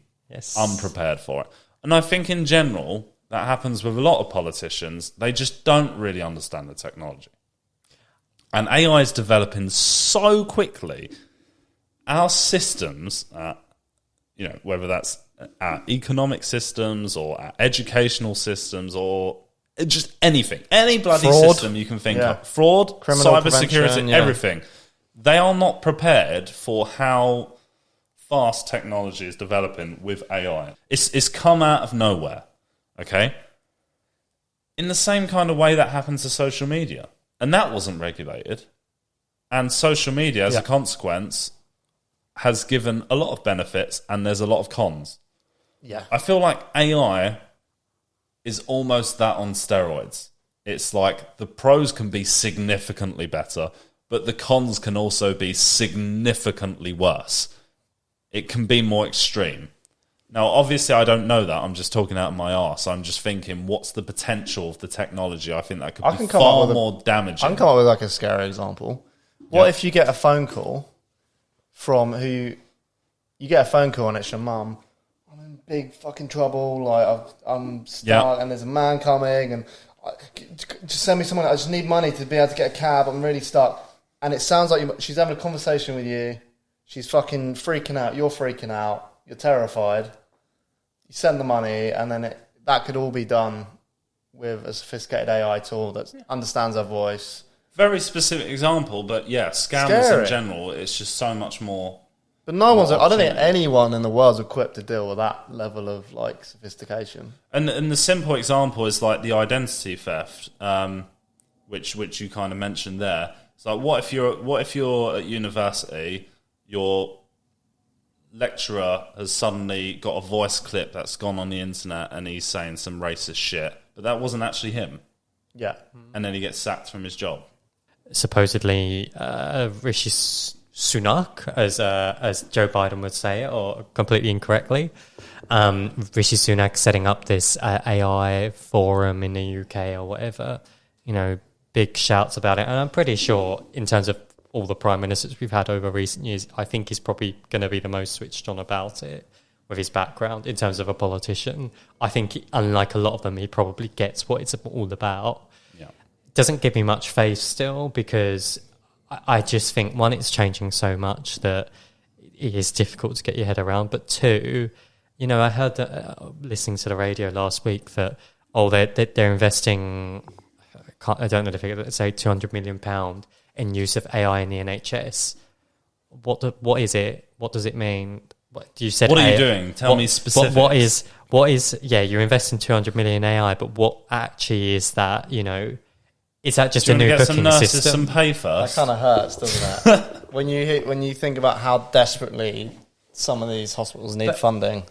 unprepared for it. And I think in general, that happens with a lot of politicians. They just don't really understand the technology. And AI is developing so quickly. Our systems, whether that's our economic systems or our educational systems or just anything, any bloody system you can think of, fraud, criminal cybersecurity, everything, they are not prepared for how fast technology is developing with AI. It's come out of nowhere, okay? In the same kind of way that happens to social media. And that wasn't regulated. And social media, as a consequence, has given a lot of benefits and there's a lot of cons. Yeah. I feel like AI is almost that on steroids. It's like the pros can be significantly better, but the cons can also be significantly worse. It can be more extreme. Now, obviously, I don't know that. I'm just talking out of my arse. I'm just thinking, what's the potential of the technology? I think that could be far more damaging. I can come up with like a scary example. What if you get a phone call from you get a phone call and it's your mum? I'm in big fucking trouble. Like I'm stuck, and there's a man coming, and just send me someone. I just need money to be able to get a cab. I'm really stuck, and it sounds like she's having a conversation with you. She's fucking freaking out. You're freaking out. You're terrified. You send the money, and then that could all be done with a sophisticated AI tool that understands her voice. Very specific example, but yeah, scams in general, it's just so much more. But I don't think anyone in the world's equipped to deal with that level of like sophistication. And the simple example is like the identity theft, which you kind of mentioned there. It's like what if you're at university, your lecturer has suddenly got a voice clip that's gone on the internet and he's saying some racist shit, but that wasn't actually him. Yeah. And then he gets sacked from his job. Supposedly, Rishi Sunak, as Joe Biden would say it, or completely incorrectly, Rishi Sunak setting up this AI forum in the UK or whatever, big shouts about it. And I'm pretty sure in terms of all the prime ministers we've had over recent years, I think he's probably going to be the most switched on about it with his background in terms of a politician. I think, unlike a lot of them, he probably gets what it's all about. Yeah. Doesn't give me much faith still, because I just think, one, it's changing so much that it is difficult to get your head around. But two, I heard that listening to the radio last week that they're investing, I don't know the figure, let's say £200 million in use of AI in the NHS. What is it? What does it mean? What are you doing? Tell me specifics. What is? Yeah, you're investing 200 million in AI, but what actually is that? Is that just a new booking some nurses system? Some pay first. That kind of hurts, doesn't it? when you think about how desperately some of these hospitals need funding,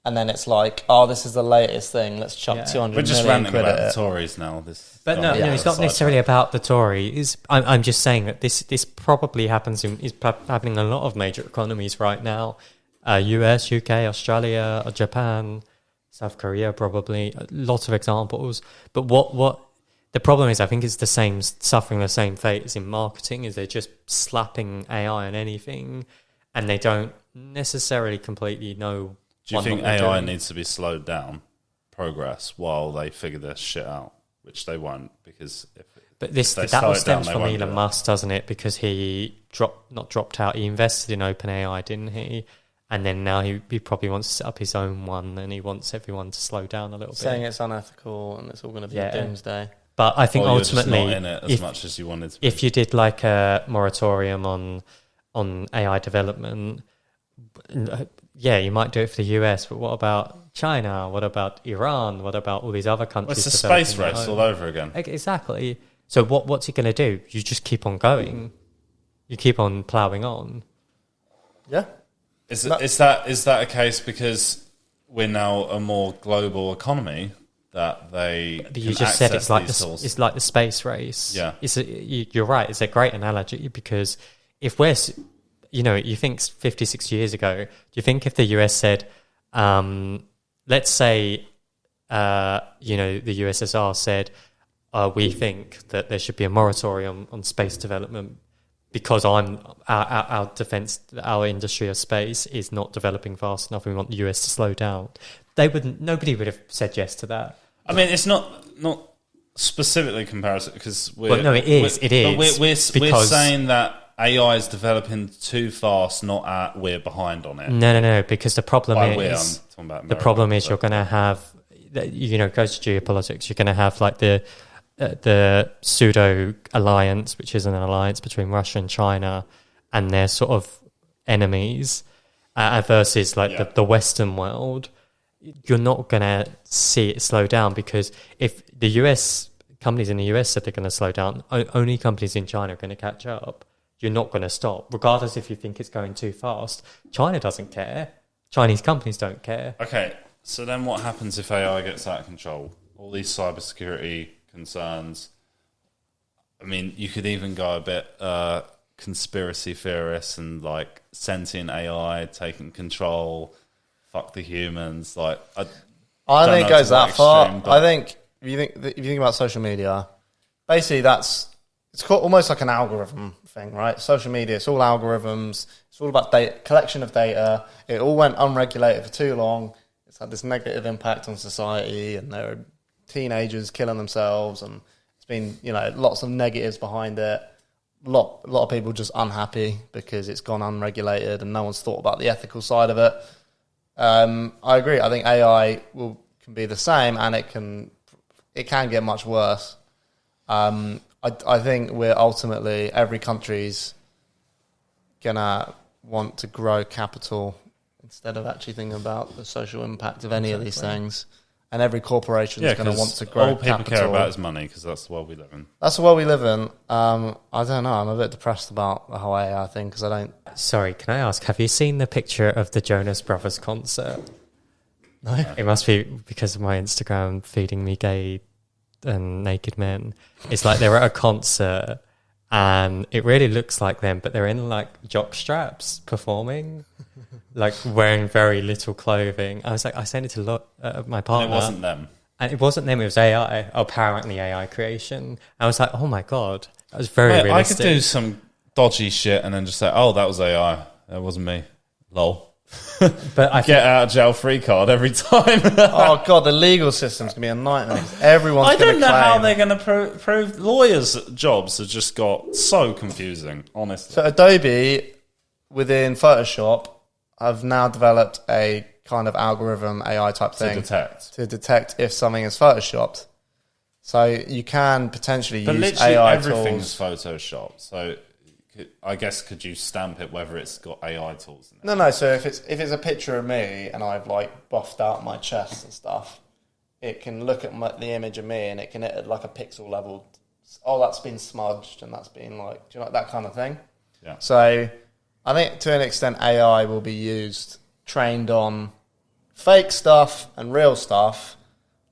and then it's like, oh, this is the latest thing. Let's chuck 200 million. We're just ranting about the Tories now. But no, it's not necessarily about the Tories. I'm just saying that this probably happens is happening in a lot of major economies right now. US, UK, Australia, Japan, South Korea, probably. Lots of examples. But what the problem is, I think it's suffering the same fate as in marketing, is they're just slapping AI on anything, and they don't necessarily completely know. Do you think AI needs to be slowed down, progress, while they figure this shit out? Which they won't, because that all stems from Elon Musk, doesn't it? Because he dropped out. He invested in OpenAI, didn't he? And then now he probably wants to set up his own one, and he wants everyone to slow down a little bit. Saying it's unethical and it's all going to be a doomsday. But I think ultimately, you're just not in it as much as you wanted to be. If you did like a moratorium on AI development, you might do it for the US, but what about China? What about Iran? What about all these other countries? Well, it's a space race all over again. Exactly. So what's it going to do? You just keep on going. You keep on ploughing on. Yeah. Is that a case because we're now a more global economy that they? But you just said it's like the space race. Yeah. You're right. It's a great analogy, because if we're, you think 50, 60 years ago, do you think if the US said, let's say, the USSR said, we think that there should be a moratorium on space development because our industry of space is not developing fast enough. We want the US to slow down. Nobody would have said yes to that. I mean, it's not specifically comparison because it is. We're saying that AI is developing too fast, not we're behind on it. No, because the problem I'm is talking about the problem is you're going to have, go to geopolitics. You're going to have like the pseudo alliance, which is an alliance between Russia and China, and their sort of enemies, versus like the Western world. You're not going to see it slow down because if the US companies in the US said they're going to slow down, only companies in China are going to catch up. You're not going to stop, regardless if you think it's going too fast. China doesn't care. Chinese companies don't care. Okay, so then what happens if AI gets out of control? All these cybersecurity concerns. I mean, you could even go a bit conspiracy theorists and like sentient AI taking control. Fuck the humans. Like, I don't think it goes that far. Extreme, I think if you think about social media, basically it's almost like an algorithm thing, right? Social media, it's all algorithms. It's all about data, collection of data. It all went unregulated for too long. It's had this negative impact on society, and there are teenagers killing themselves, and it's been lots of negatives behind it. A lot of people just unhappy because it's gone unregulated, and no one's thought about the ethical side of it. I agree. I think AI can be the same, and it can get much worse. I think we're ultimately, every country's gonna want to grow capital instead of actually thinking about the social impact of any of these things. And every corporation is going to want to grow all people capital. care about is money because that's the world we live in. That's the world we live in. I don't know. I'm a bit depressed about the whole AI thing because I don't... Sorry, can I ask, have you seen the picture of the Jonas Brothers concert? No. It must be because of my Instagram feeding me gay and naked men. It's like they're at a concert and it really looks like them, but they're in like jock straps performing, like wearing very little clothing. I was like, I sent it to my partner. And it wasn't them. And it wasn't them, it was AI, apparently AI creation. I was like, oh my God, that was very realistic. I could do some dodgy shit and then just say, oh, that was AI. That wasn't me. Lol. But I get out of jail free card every time. Oh God, the legal system's gonna be a nightmare. Everyone's. I don't know claim. how they're going to prove. Lawyers' jobs have just got so confusing. Honestly, So Adobe within Photoshop have now developed a kind of algorithm AI type thing to detect if something is photoshopped. So you can potentially but use literally AI everything's tools. photoshopped. So I guess could you stamp it whether it's got AI tools in it? No. So if it's a picture of me and I've like buffed out my chest and stuff, it can look at the image of me and it can at like a pixel level. Oh, that's been smudged and that's been like, do you like that kind of thing? Yeah. So I think to an extent AI will be trained on fake stuff and real stuff,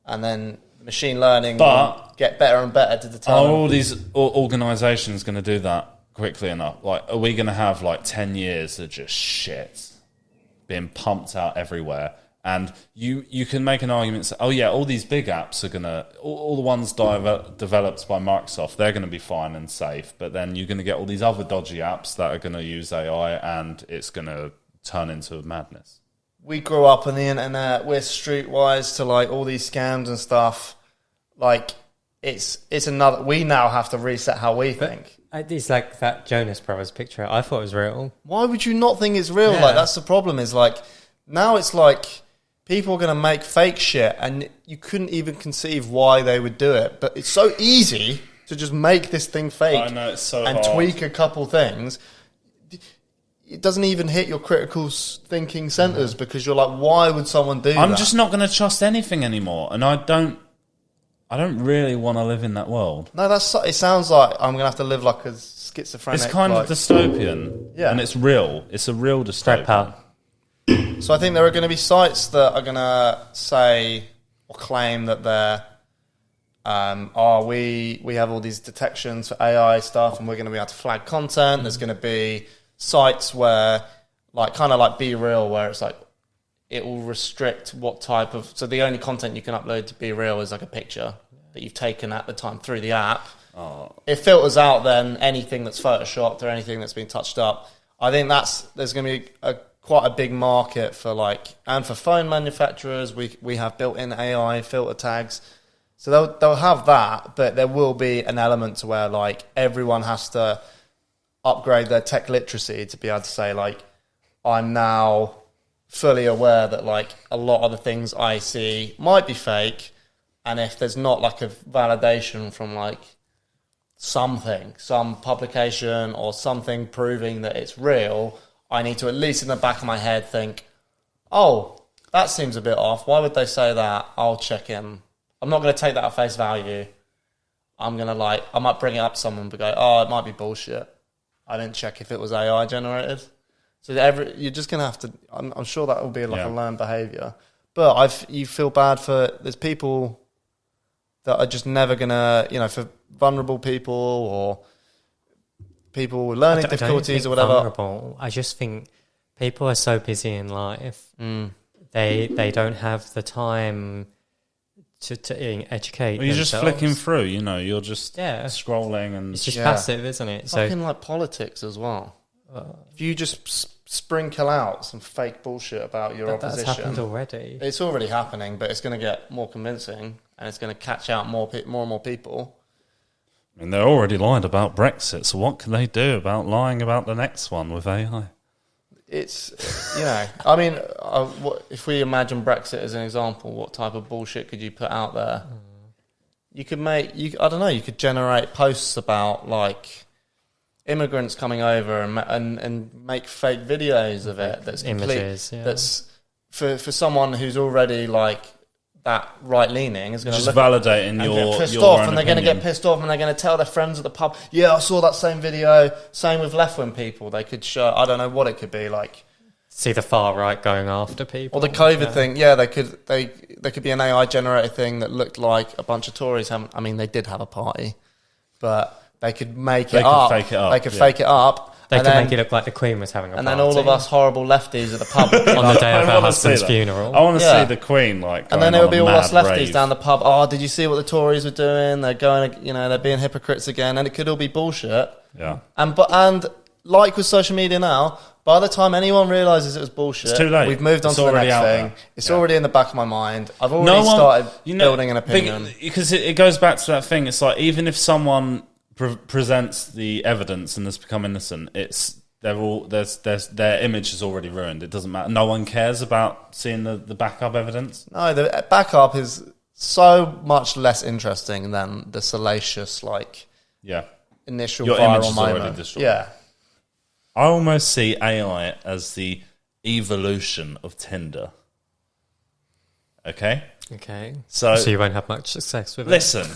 and then machine learning will get better and better to determine. Are all these organisations going to do that quickly enough? Like, are we going to have like 10 years of just shit being pumped out everywhere? And you can make an argument, say, oh yeah, all these big apps are going to, all the ones developed by Microsoft, they're going to be fine and safe. But then you're going to get all these other dodgy apps that are going to use AI and it's going to turn into madness. We grew up on the internet, we're streetwise to like all these scams and stuff. Like it's another, we now have to reset how we think. It's like that Jonas Brothers picture. I thought it was real. Why would you not think it's real? Yeah. Like that's the problem is like, now it's like people are going to make fake shit and you couldn't even conceive why they would do it. But it's so easy to just make this thing fake. I know, it's so and hard. tweak a couple things. It doesn't even hit your critical thinking centers because you're like, why would someone do that? I'm just not going to trust anything anymore. And I don't really want to live in that world. No, it sounds like I'm going to have to live like a schizophrenic. It's kind of dystopian. Yeah. And it's real. It's a real dystopian. So I think there are going to be sites that are going to say or claim that they're, we have all these detections for AI stuff and we're going to be able to flag content. There's going to be sites where, like, kind of like Be Real, where it's like, it will restrict what type of, so the only content you can upload to Be Real is like a picture. that you've taken at the time through the app. It filters out then anything that's photoshopped or anything that's been touched up. I think there's going to be quite a big market for and for phone manufacturers, we have built-in AI filter tags. So they'll have that, but there will be an element to where everyone has to upgrade their tech literacy to be able to say I'm now fully aware that a lot of the things I see might be fake, and if there's not a validation from some publication or something proving that it's real, I need to at least in the back of my head think, oh, that seems a bit off. Why would they say that? I'll check in. I'm not going to take that at face value. I'm going to I might bring it up to someone and go, oh, it might be bullshit. I didn't check if it was AI generated. So you're just going to have to, I'm sure that will be a learned behaviour. But you feel bad there's people that are just never going to, for vulnerable people or people with learning difficulties or whatever. Vulnerable. I just think people are so busy in life. They don't have the time to educate you're themselves. just flicking through, you're just scrolling and... It's just passive, isn't it? Fucking politics as well. If you just sprinkle out some fake bullshit about your opposition... That's happened already. It's already happening, but it's going to get more convincing and it's going to catch out more and more people. I mean, they're already lied about Brexit, so what can they do about lying about the next one with AI? It's, I mean, if we imagine Brexit as an example, what type of bullshit could you put out there? You could you could generate posts about immigrants coming over and make fake videos of it. That's images. That's for someone who's already that right leaning is going to just validating your pissed your off, own and they're going to opinion. get pissed off, and they're going to tell their friends at the pub, yeah, I saw that same video. Same with left wing people. They could show, I don't know what it could be See the far right going after people, or the COVID thing. Yeah, they could be an AI generated thing that looked like a bunch of Tories having. I mean, they did have a party, but they could make it up. Fake it up. They could fake it up. They could make it look like the Queen was having a party. And then all of us horrible lefties at the pub on the day of her husband's funeral. I want to see the Queen and then it would be all us lefties down the pub. Oh, did you see what the Tories were doing? They're going, they're being hypocrites again, and it could all be bullshit. Yeah. And like with social media now, by the time anyone realises it was bullshit, it's too late. We've moved on to the next thing. It's already in the back of my mind. I've already started building an opinion. Because it goes back to that thing. It's even if someone presents the evidence and has become innocent, their image is already ruined. It doesn't matter. No one cares about seeing the backup evidence. No, the backup is so much less interesting than the salacious initial your viral image is moment. already destroyed. Yeah. I almost see AI as the evolution of Tinder. Okay? Okay. So you won't have much success with it. Listen.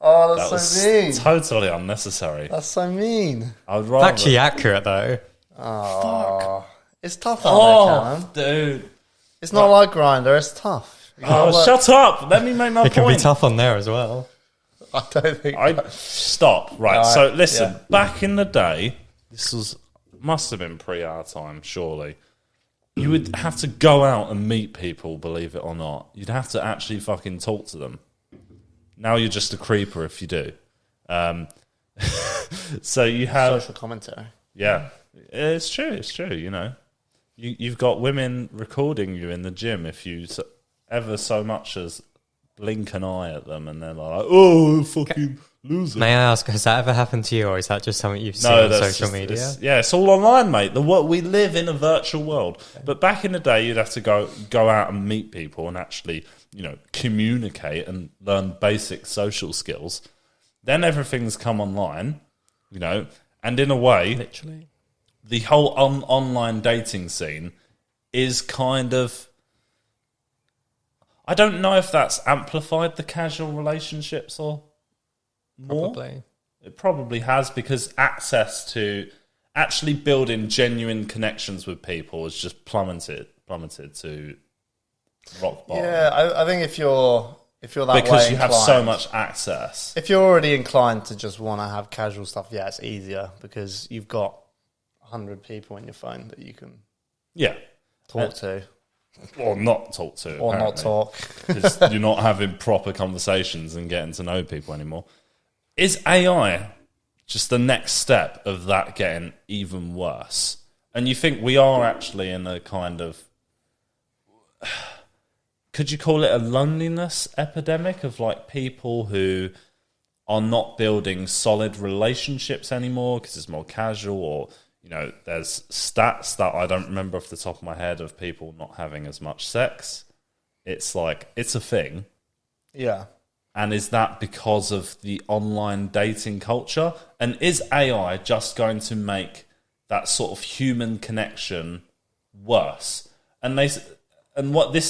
Oh, that's so mean. Totally unnecessary. That's so mean. I would rather... Actually accurate, though. Oh, it's tough out there, Callum. Dude. It's not like Grindr, it's tough. Shut up. Let me make my point. It can be tough on there as well. I don't think... Stop. Right, so listen. Back in the day, must have been pre our time, surely. You would have to go out and meet people, believe it or not. You'd have to actually fucking talk to them. Now you're just a creeper if you do. So you have... Social commentary. Yeah. It's true, You've got women recording you in the gym if you ever so much as blink an eye at them and they're like, oh, fucking loser. May I ask, has that ever happened to you, or is that just something you've seen on social media? It's all online, mate. We live in a virtual world. Okay. But back in the day, you'd have to go out and meet people and actually, communicate and learn basic social skills. Then everything's come online, and in a way, literally, the whole online dating scene is kind of... I don't know if that's amplified the casual relationships or more. Probably. It probably has, because access to actually building genuine connections with people has just plummeted to rock bottom. Yeah, I think if you're that way because you inclined, have so much access. If you're already inclined to just want to have casual stuff, it's easier because you've got 100 people in your phone that you can talk to. Or not talk to. Or not talk. Because you're not having proper conversations and getting to know people anymore. Is AI just the next step of that getting even worse? And you think we are actually in a kind of... Could you call it a loneliness epidemic of like people who are not building solid relationships anymore because it's more casual, or, you know, there's stats that I don't remember off the top of my head of people not having as much sex. It's like, it's a thing. Yeah. And is that because of the online dating culture? And is AI just going to make that sort of human connection worse? And this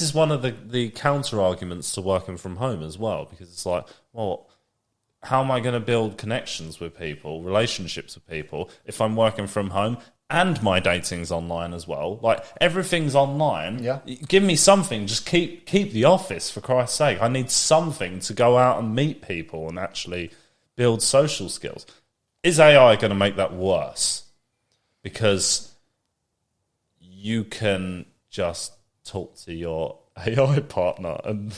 is one of the counter arguments to working from home as well, because it's like, well, how am I going to build connections with people, relationships with people, if I'm working from home and my dating's online as well? Like, everything's online. Yeah. Give me something. Just keep the office, for Christ's sake. I need something to go out and meet people and actually build social skills. Is AI going to make that worse? Because you can just talk to your AI partner and...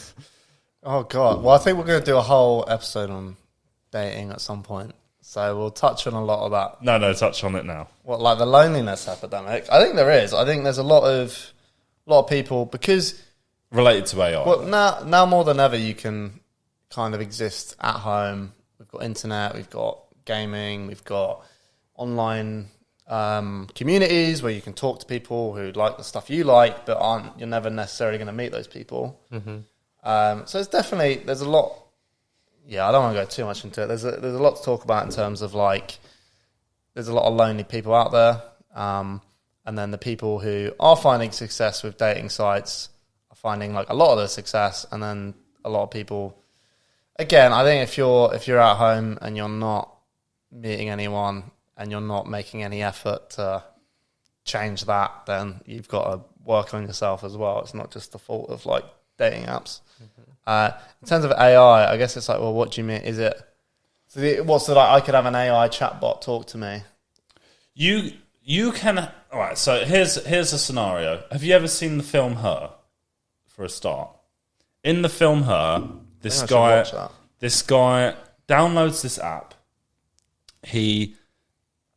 Oh, God. Well, I think we're going to do a whole episode on dating at some point. So we'll touch on a lot of that. No, touch on it now. What, like the loneliness epidemic? I think there is. I think there's a lot of people, because... Related to AI. Well, now more than ever, you can kind of exist at home. We've got internet, we've got gaming, we've got online... communities where you can talk to people who like the stuff you like, but you're never necessarily going to meet those people. Mm-hmm. So there's a lot. Yeah, I don't want to go too much into it. There's a lot to talk about in terms of like, there's a lot of lonely people out there, and then the people who are finding success with dating sites are finding like a lot of their success, and then a lot of people. Again, I think if you're at home and you're not meeting anyone, and you're not making any effort to change that, then you've got to work on yourself as well. It's not just the fault of like dating apps. Mm-hmm. In terms of AI, I guess it's like, well, what do you mean? Is it what's it like? I could have an AI chatbot talk to me. You can. All right. So here's a scenario. Have you ever seen the film Her? For a start, in the film Her, this guy downloads this app. He,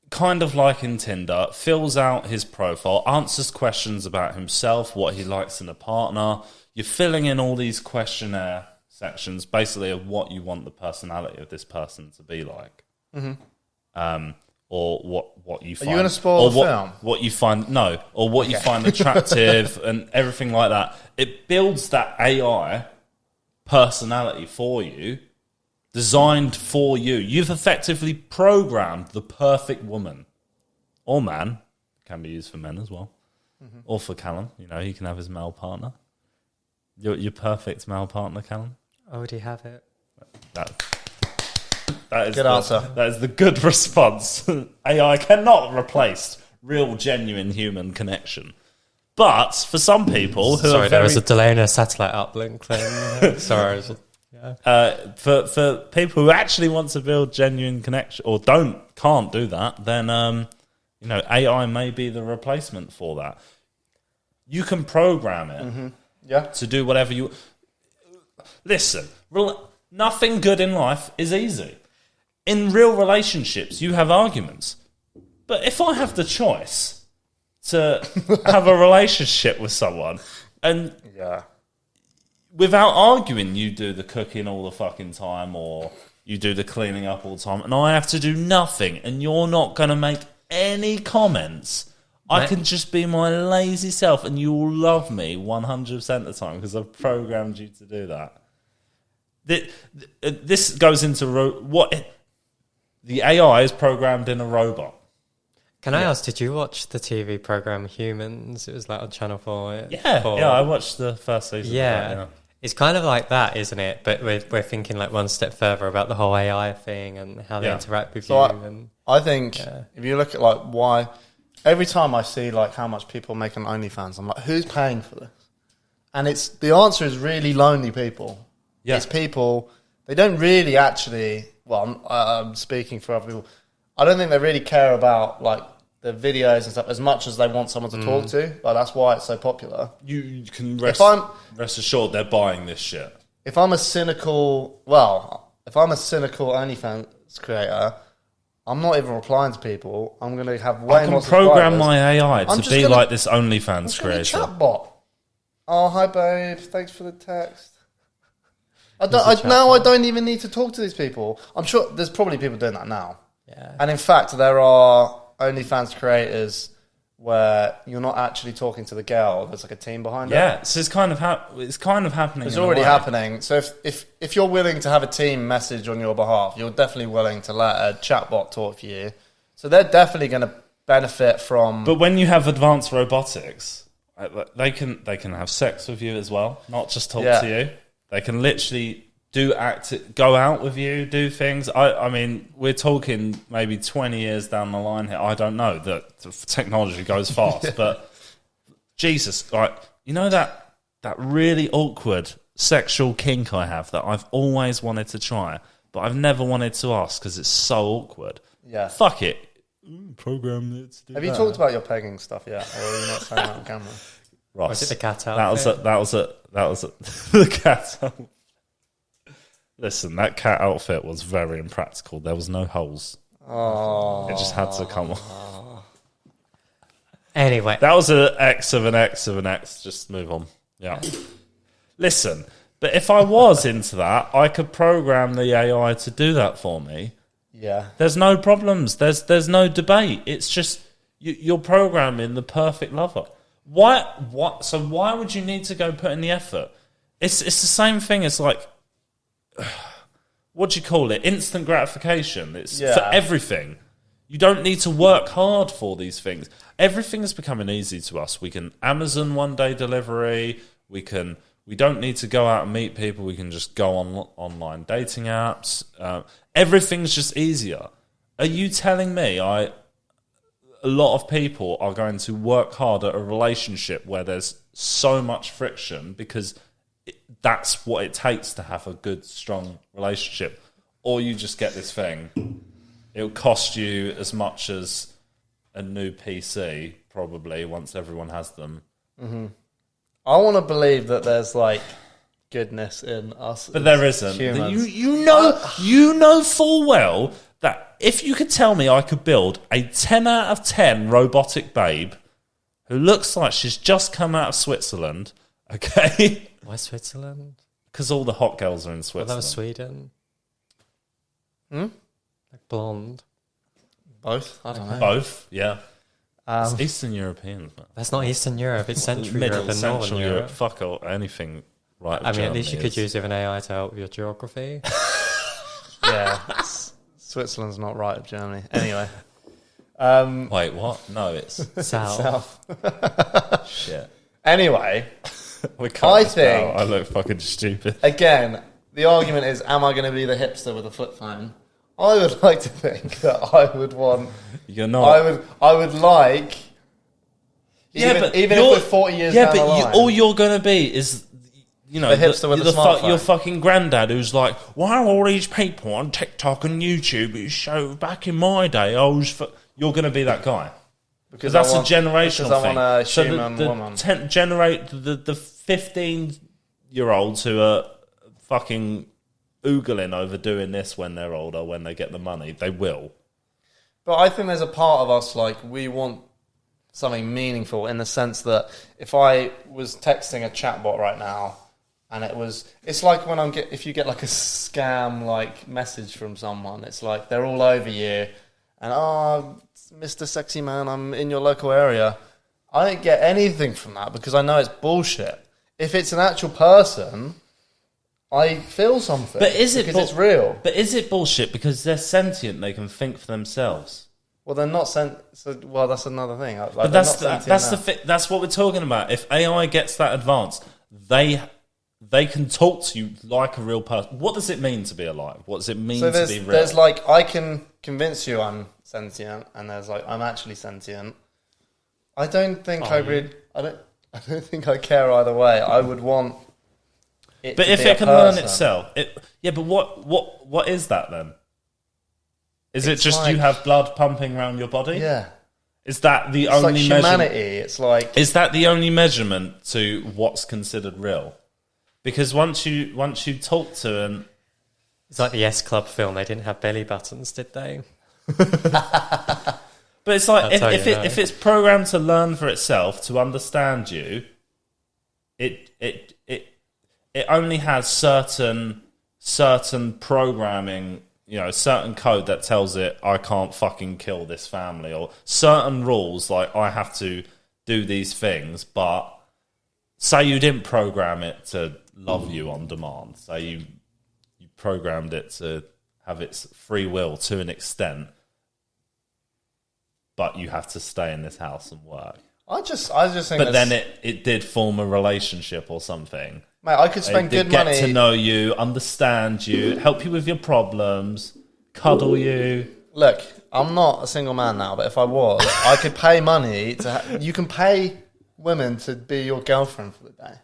kind of like in Tinder, fills out his profile, answers questions about himself, what he likes in a partner. You're filling in all these questionnaire sections, basically, of what you want the personality of this person to be like. Mm-hmm. Or what you find. Are you going to spoil the film? What you find, no. Or what you find attractive and everything like that. It builds that AI personality for you, designed for you. You've effectively programmed the perfect woman or man. Can be used for men as well, or for Callum. You know, he can have his male partner. Your perfect male partner, Callum. I already have it. That is good answer. That is the good response. AI cannot replace real, genuine human connection. But for some people who there was a delay in a satellite uplink thing. Sorry. For people who actually want to build genuine connection or can't do that, then AI may be the replacement for that. You can program it to do whatever you. Listen, nothing good in life is easy. In real relationships, you have arguments. But if I have the choice to have a relationship with someone and without arguing, you do the cooking all the fucking time or you do the cleaning up all the time and I have to do nothing and you're not going to make any comments, I can just be my lazy self and you will love me 100% of the time because I've programmed you to do that. This goes into what the AI is programmed in a robot. Can I ask, did you watch the TV program Humans? It was like on Channel 4. Yeah, I watched the first season. Yeah. It's kind of like that, isn't it? But we're thinking like one step further about the whole AI thing and how they interact with you. I think if you look at like why, every time I see like how much people make on OnlyFans, I'm like, who's paying for this? And the answer is really lonely people. Yeah. It's people, they don't really actually, well, I'm speaking for other people, I don't think they really care about like videos and stuff as much as they want someone to talk to. But that's why it's so popular. You can rest assured they're buying this shit. If I'm a cynical OnlyFans creator, I'm not even replying to people. I'm going to have way more I can program subscribers. my AI to be like this OnlyFans It's creator. a chatbot. Oh, hi, babe. Thanks for the text. I don't even need to talk to these people. I'm sure there's probably people doing that now. Yeah. And in fact, there are OnlyFans creators where you're not actually talking to the girl. There's like a team behind it. Yeah, so it's kind of happening. It's already happening. So if you're willing to have a team message on your behalf, you're definitely willing to let a chatbot talk for you. So they're definitely going to benefit from. But when you have advanced robotics, they can have sex with you as well, not just talk to you. They can literally go out with you, do things. I mean, we're talking maybe 20 years down the line here. I don't know. The technology goes fast, but Jesus, like, you know that really awkward sexual kink I have that I've always wanted to try, but I've never wanted to ask because it's so awkward. Yeah. Fuck it. Program it to do Have you talked about your pegging stuff yet, or are you not saying that on camera? Ross, Was it the cat outfit? That was the cat outfit. Listen, that cat outfit was very impractical. There was no holes. Oh. It just had to come on. Anyway. That was an X of an X of an X. Just move on. Yeah. Listen, but if I was into that, I could program the AI to do that for me. Yeah. There's no problems. There's no debate. It's just you're programming the perfect lover. So why would you need to go put in the effort? It's the same thing as like, what do you call it? Instant gratification. It's for everything. You don't need to work hard for these things. Everything is becoming easy to us. We can Amazon one-day delivery. We don't need to go out and meet people. We can just go on online dating apps. Everything's just easier. Are you telling me a lot of people are going to work hard at a relationship where there's so much friction because that's what it takes to have a good, strong relationship? Or you just get this thing. It'll cost you as much as a new PC, probably, once everyone has them. Mm-hmm. I want to believe that there's, like, goodness in us. But there isn't. Humans. You know full well that if you could tell me I could build a 10 out of 10 robotic babe who looks like she's just come out of Switzerland, okay? Why Switzerland? Because all the hot girls are in Switzerland. Well, that was Sweden. Like blonde. Both? I don't know. Both, yeah. It's Eastern Europeans, man. That's not Eastern Europe. It's Central Middle, Europe and Central Northern Europe. Europe. Fuck all, anything right with I mean, at Germany least you could is- use even AI to help with your geography. Yeah. Switzerland's not right of Germany. Anyway. Wait, what? No, it's South. shit. Anyway, We can't I this now. think- I look fucking stupid. again, the argument is, am I going to be the hipster with a flip phone? I would like to think that I would want... You're not. I would like... even if we're 40 years down the line... all you're going to be is, you know, The hipster with a smartphone. your fucking granddad who's like, why are all these people on TikTok and YouTube? So back in my day, I was... You're going to be that guy. Because that's a generational because thing. I want a So human woman. the 15-year-olds who are fucking oogling over doing this when they're older, when they get the money, they will. But I think there's a part of us, like, we want something meaningful in the sense that if I was texting a chatbot right now and it's like when if you get like a scam like message from someone, it's like they're all over you and, oh, Mr. Sexy Man, I'm in your local area. I don't get anything from that because I know it's bullshit. If it's an actual person, I feel something. But is it because it's real? But is it bullshit because they're sentient? They can think for themselves. Well, they're not sent. So, well, that's another thing. Like, But that's what we're talking about. If AI gets that advanced, they can talk to you like a real person. What does it mean to be alive? What does it mean to be real? There's like, I can convince you I'm sentient, and there's like, I'm actually sentient. I don't think I don't think I care either way. I would want it. But to if be it a can learn person. itself, but what is that then? Is it It's just like- you have blood pumping around your body? Yeah. Is that the It's only like humanity. It's like... Is that the only measurement to what's considered real? Because once you talk to an... It's like the S Club film. They didn't have belly buttons, did they? But it's like if it's programmed to learn for itself, to understand you, it only has certain programming, certain code that tells it I can't fucking kill this family, or certain rules like I have to do these things. But say you didn't program it to love you on demand. Say you programmed it to have its free will to an extent, but you have to stay in this house and work. I just think. But then it did form a relationship or something. Mate, I could spend good money. Get to know you, understand you, help you with your problems, cuddle you. Look, I'm not a single man now, but if I was, I could pay money to... You can pay women to be your girlfriend for the day.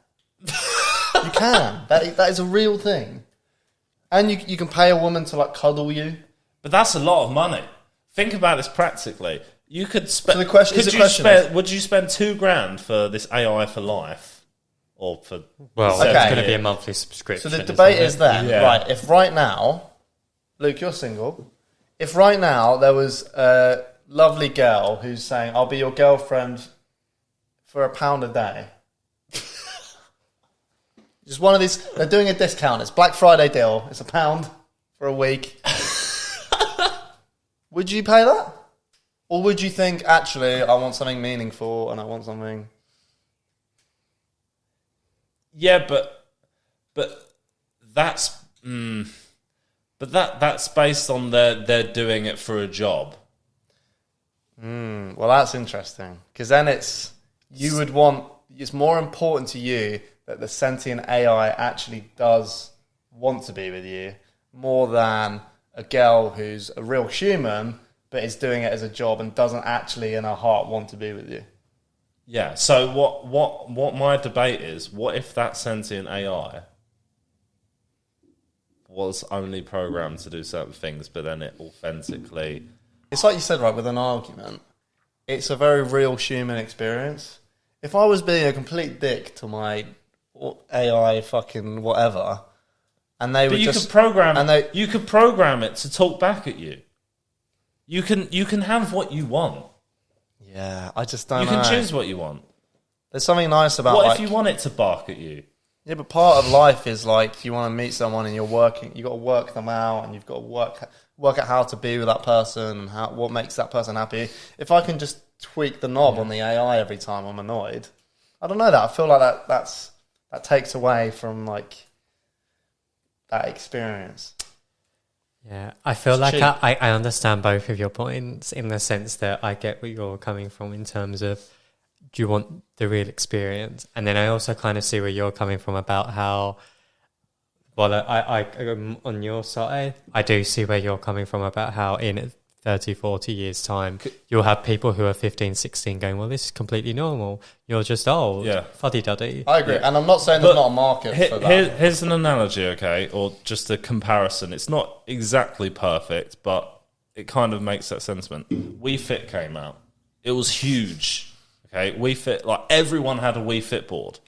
You can. That is a real thing. And you can pay a woman to, like, cuddle you. But that's a lot of money. Think about this practically. You could spend... So the question is... Would you spend $2,000 for this AI for life? Or for... Well, Okay. it's going to be a monthly subscription. So the debate isn't it? is then, Yeah. right, if right now... Luke, you're single. If right now there was a lovely girl who's saying, I'll be your girlfriend for £1 a day. Just one of these... They're doing a discount. It's Black Friday deal. It's £1 for a week. Would you pay that? Or would you think, actually, I want something meaningful and I want something... Yeah, but that's... But that's based on they're doing it for a job. Well, that's interesting. Because then it's more important to you that the sentient AI actually does want to be with you more than a girl who's a real human but is doing it as a job and doesn't actually in her heart want to be with you. Yeah, so what my debate is, what if that sentient AI was only programmed to do certain things, but then it authentically... It's like you said, right, with an argument, it's a very real human experience. If I was being a complete dick to my AI fucking whatever, and they But would you just... could program and you could program it to talk back at you. You can have what you want. Yeah, I just don't You know. can choose what you want. There's something nice about What like... if you want it to bark at you? Yeah, but part of life is like you want to meet someone and you're working. You got to work them out, and you've got to work out how to be with that person and what makes that person happy. If I can just tweak the knob on the AI every time I'm annoyed, I don't know that. I feel like that takes away from like that experience. Yeah, I feel It's like cheap. I understand both of your points in the sense that I get where you're coming from in terms of do you want the real experience? And then I also kind of see where you're coming from about how, well, I on your side, I do see where you're coming from about how in 30, 40 years' time, you'll have people who are 15, 16 going, well, this is completely normal. You're just old, Yeah. fuddy-duddy. I agree, and I'm not saying there's not a market for that. Here's an analogy, okay, or just a comparison. It's not exactly perfect, but it kind of makes that sentiment. Wii Fit came out. It was huge. Okay, Wii Fit, like everyone had a Wii Fit board.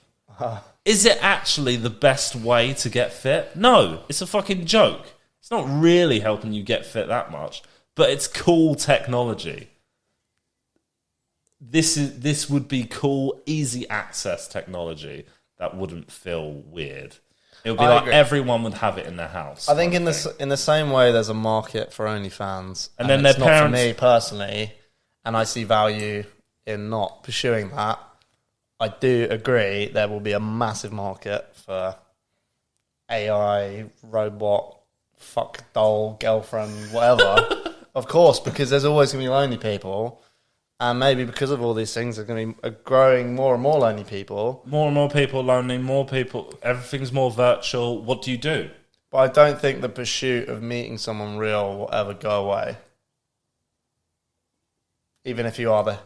Is it actually the best way to get fit? No, it's a fucking joke. It's not really helping you get fit that much, but it's cool technology. This would be cool, easy access technology that wouldn't feel weird. It would be I like agree. everyone would have it in their house. I think in the same way, there's a market for OnlyFans, And then it's their not for parents- me personally, and I see value in not pursuing that. I do agree there will be a massive market for AI, robot, fuck doll, girlfriend, whatever. Of course, because there's always going to be lonely people, and maybe because of all these things, there's going to be growing more and more lonely people. More and more people lonely, more people, everything's more virtual. What do you do? But I don't think the pursuit of meeting someone real will ever go away. Even if you are the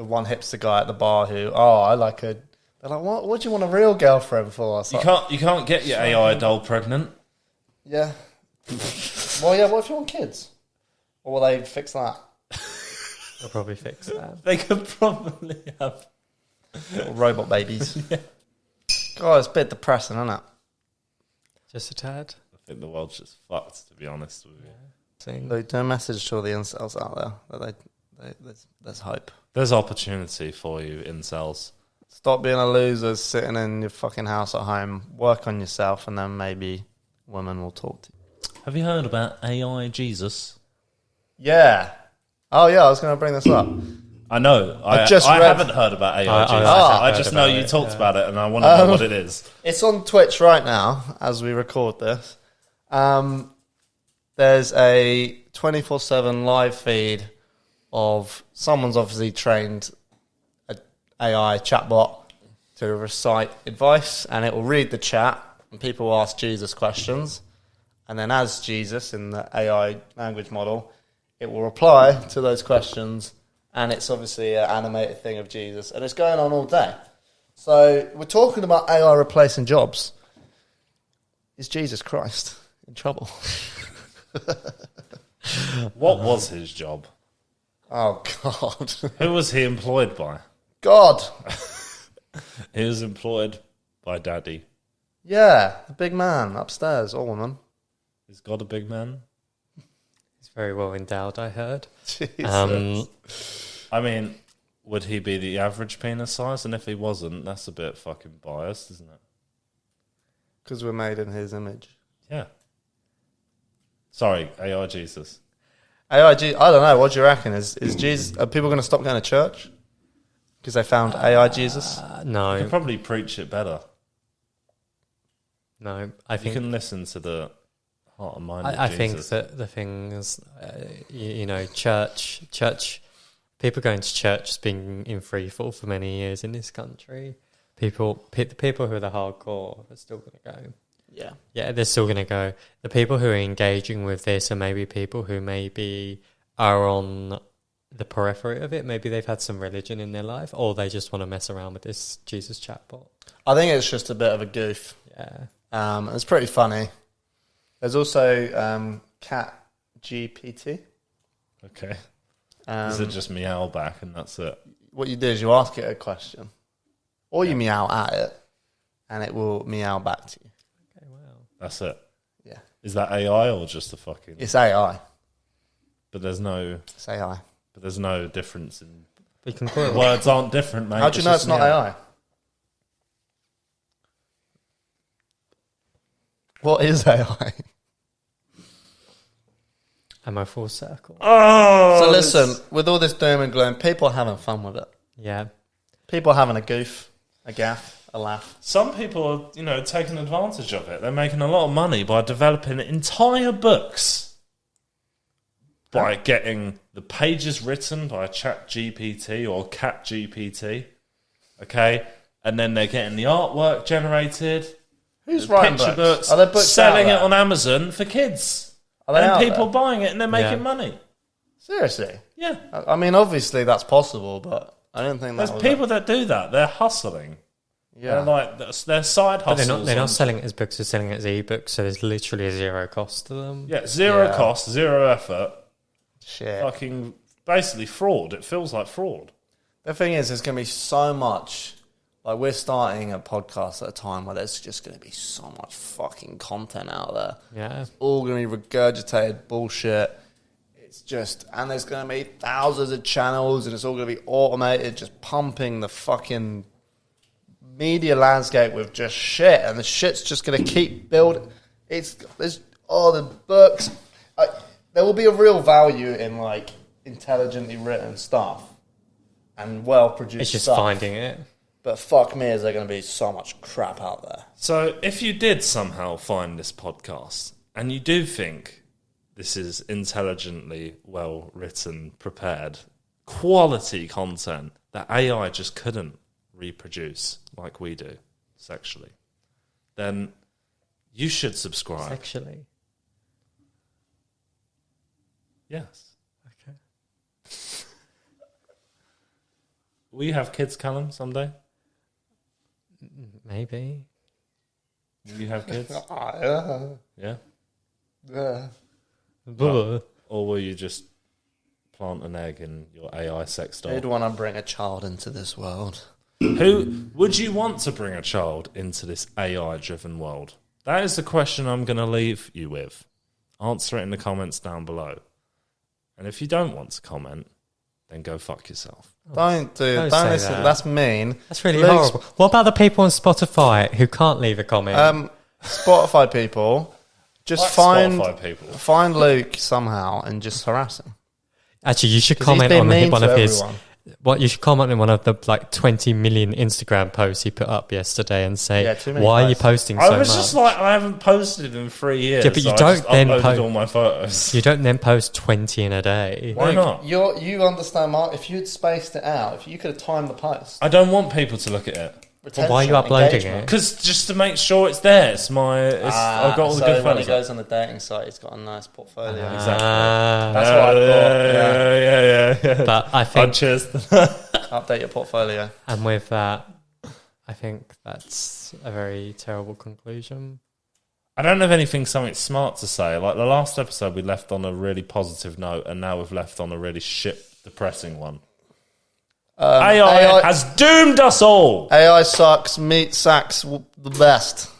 one hipster guy at the bar who, I like a... They're like, what do you want a real girlfriend for? It's You like, can't get your AI doll pregnant. Yeah. Well, yeah, what if you want kids? Or will they fix that? They'll probably fix that. They could probably have Little robot babies. God, it's a bit depressing, isn't it? Just a tad. I think the world's just fucked, to be honest with you. Thing. So do a message to all the incels out there that there's hope. There's opportunity for you, incels. Stop being a loser, sitting in your fucking house at home. Work on yourself, and then maybe women will talk to you. Have you heard about AI Jesus? Yeah. Oh yeah, I was going to bring this up. I know. I haven't heard about AI Jesus. I just know you talked about it, and I want to know what it is. It's on Twitch right now as we record this. There's a 24/7 live feed of someone's obviously trained an AI chatbot to recite advice, and it will read the chat, and people will ask Jesus questions, and then as Jesus in the AI language model, it will reply to those questions, and it's obviously an animated thing of Jesus, and it's going on all day. So we're talking about AI replacing jobs. Is Jesus Christ in trouble? What was his job? Oh, God. Who was he employed by? God. He was employed by Daddy. Yeah, the big man upstairs, or woman. Is God a big man? He's very well endowed, I heard. Jesus. I mean, would he be the average penis size? And if he wasn't, that's a bit fucking biased, isn't it? Because we're made in his image. Yeah. Sorry, AI Jesus. I don't know. What do you reckon? Is Jesus? Are people going to stop going to church because they found AI Jesus? You No, could probably preach it better. no. I You think can listen to the heart and mind of I think Jesus. that the thing is, church. People going to church has been in free fall for many years in this country. The people who are the hardcore are still going to go. Yeah. Yeah, they're still going to go. The people who are engaging with this are maybe people who maybe are on the periphery of it. Maybe they've had some religion in their life, or they just want to mess around with this Jesus chatbot. I think it's just a bit of a goof. Yeah. It's pretty funny. There's also CatGPT. Okay. Is it just meow back and that's it? What you do is you ask it a question, or you meow at it, and it will meow back to you. Okay, wow. That's it. Yeah. Is that AI or just a fucking... It's AI. But there's no... It's AI. But there's no difference in... We can call it. Words aren't different, mate. How do you know it's not AI? What is AI? Am I full circle? Oh! So listen, with all this doom and gloom, people are having fun with it. Yeah. People are having a goof, a gaff, a laugh. Some people are, taking advantage of it. They're making a lot of money by developing entire books by getting the pages written by ChatGPT or CatGPT, okay? And then they're getting the artwork generated. Who's writing picture books? Are there books selling out it there? on Amazon for kids. Are they And out people there? buying it and they're making Yeah. money. Seriously? Yeah. I mean, obviously that's possible, but I don't think There's that was people that do that. They're hustling. Yeah. They're side But hustles. they're not selling it as books, they're selling it as ebooks, so there's literally zero cost to them. Yeah, zero Yeah. cost, zero effort. Shit. Fucking basically fraud. It feels like fraud. The thing is, there's going to be so much. Like, we're starting a podcast at a time where there's just going to be so much fucking content out there. Yeah. All going to be regurgitated bullshit. It's just, and there's going to be thousands of channels, and it's all going to be automated, just pumping the fucking media landscape with just shit, and the shit's just going to keep building. The books. There will be a real value in like intelligently written stuff and well produced. It's just stuff. finding it. But fuck me, is there going to be so much crap out there? So if you did somehow find this podcast and you do think this is intelligently well written, prepared, quality content that AI just couldn't reproduce like we do sexually, then you should subscribe. Sexually. Yes. Okay. Will you have kids, Callum, someday? Maybe. Will you have kids? Yeah? Yeah. Or will you just plant an egg in your AI sex doll? Who'd want to bring a child into this world? Who would you want to bring a child into this AI-driven world? That is the question I'm going to leave you with. Answer it in the comments down below. And if you don't want to comment, then go fuck yourself. Don't say listen. that. That's mean. That's really horrible. What about the people on Spotify who can't leave a comment? Spotify people, just Like Spotify people. find Luke somehow and just harass him. Actually, you should 'Cause he's comment been on mean one to of his. everyone. What you should comment on one of the 20 million Instagram posts he put up yesterday and say, Yeah, too many "Why are you posts. posting I so was much?" just like, I haven't posted in 3 years. Yeah, but you so I don't just then uploaded all my photos. You don't then post 20 in a day. Why not? You understand, Mark? If you'd spaced it out, if you could have timed the post, I don't want people to look at it. Well, why are you uploading engagement. it? Because just to make sure it's there. I've got all the so good when photos. he goes on the dating site, he's got a nice portfolio. Exactly. That's what I thought. Yeah. But I Oh, think, cheers. Update your portfolio. and with that, I think that's a very terrible conclusion. I don't have something smart to say. Like the last episode, we left on a really positive note, and now we've left on a really shit, depressing one. AI has doomed us all. AI sucks. Meat sacks the best.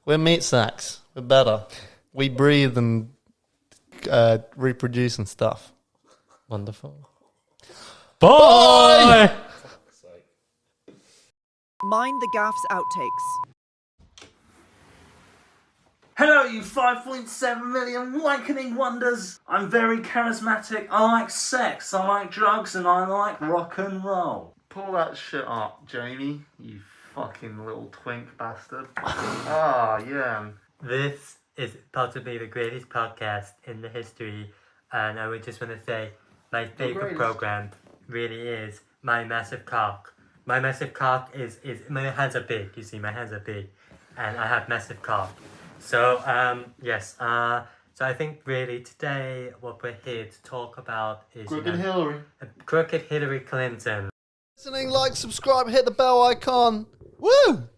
We're meat sacks. We're better. We breathe and reproduce and stuff. Wonderful. Bye. Mind the Gaffes outtakes. Hello, you 5.7 million awakening wonders. I'm very charismatic. I like sex, I like drugs, and I like rock and roll. Pull that shit up, Jamie, you fucking little twink bastard. Yeah. This is possibly the greatest podcast in the history, and I would just want to say my favorite program really is My Massive Cock. My Massive Cock is my hands are big, you see, my hands are big, and I have massive cock. So, yes, so I think really today what we're here to talk about is Hillary. Crooked Hillary Clinton. Listening, like, subscribe, hit the bell icon. Woo!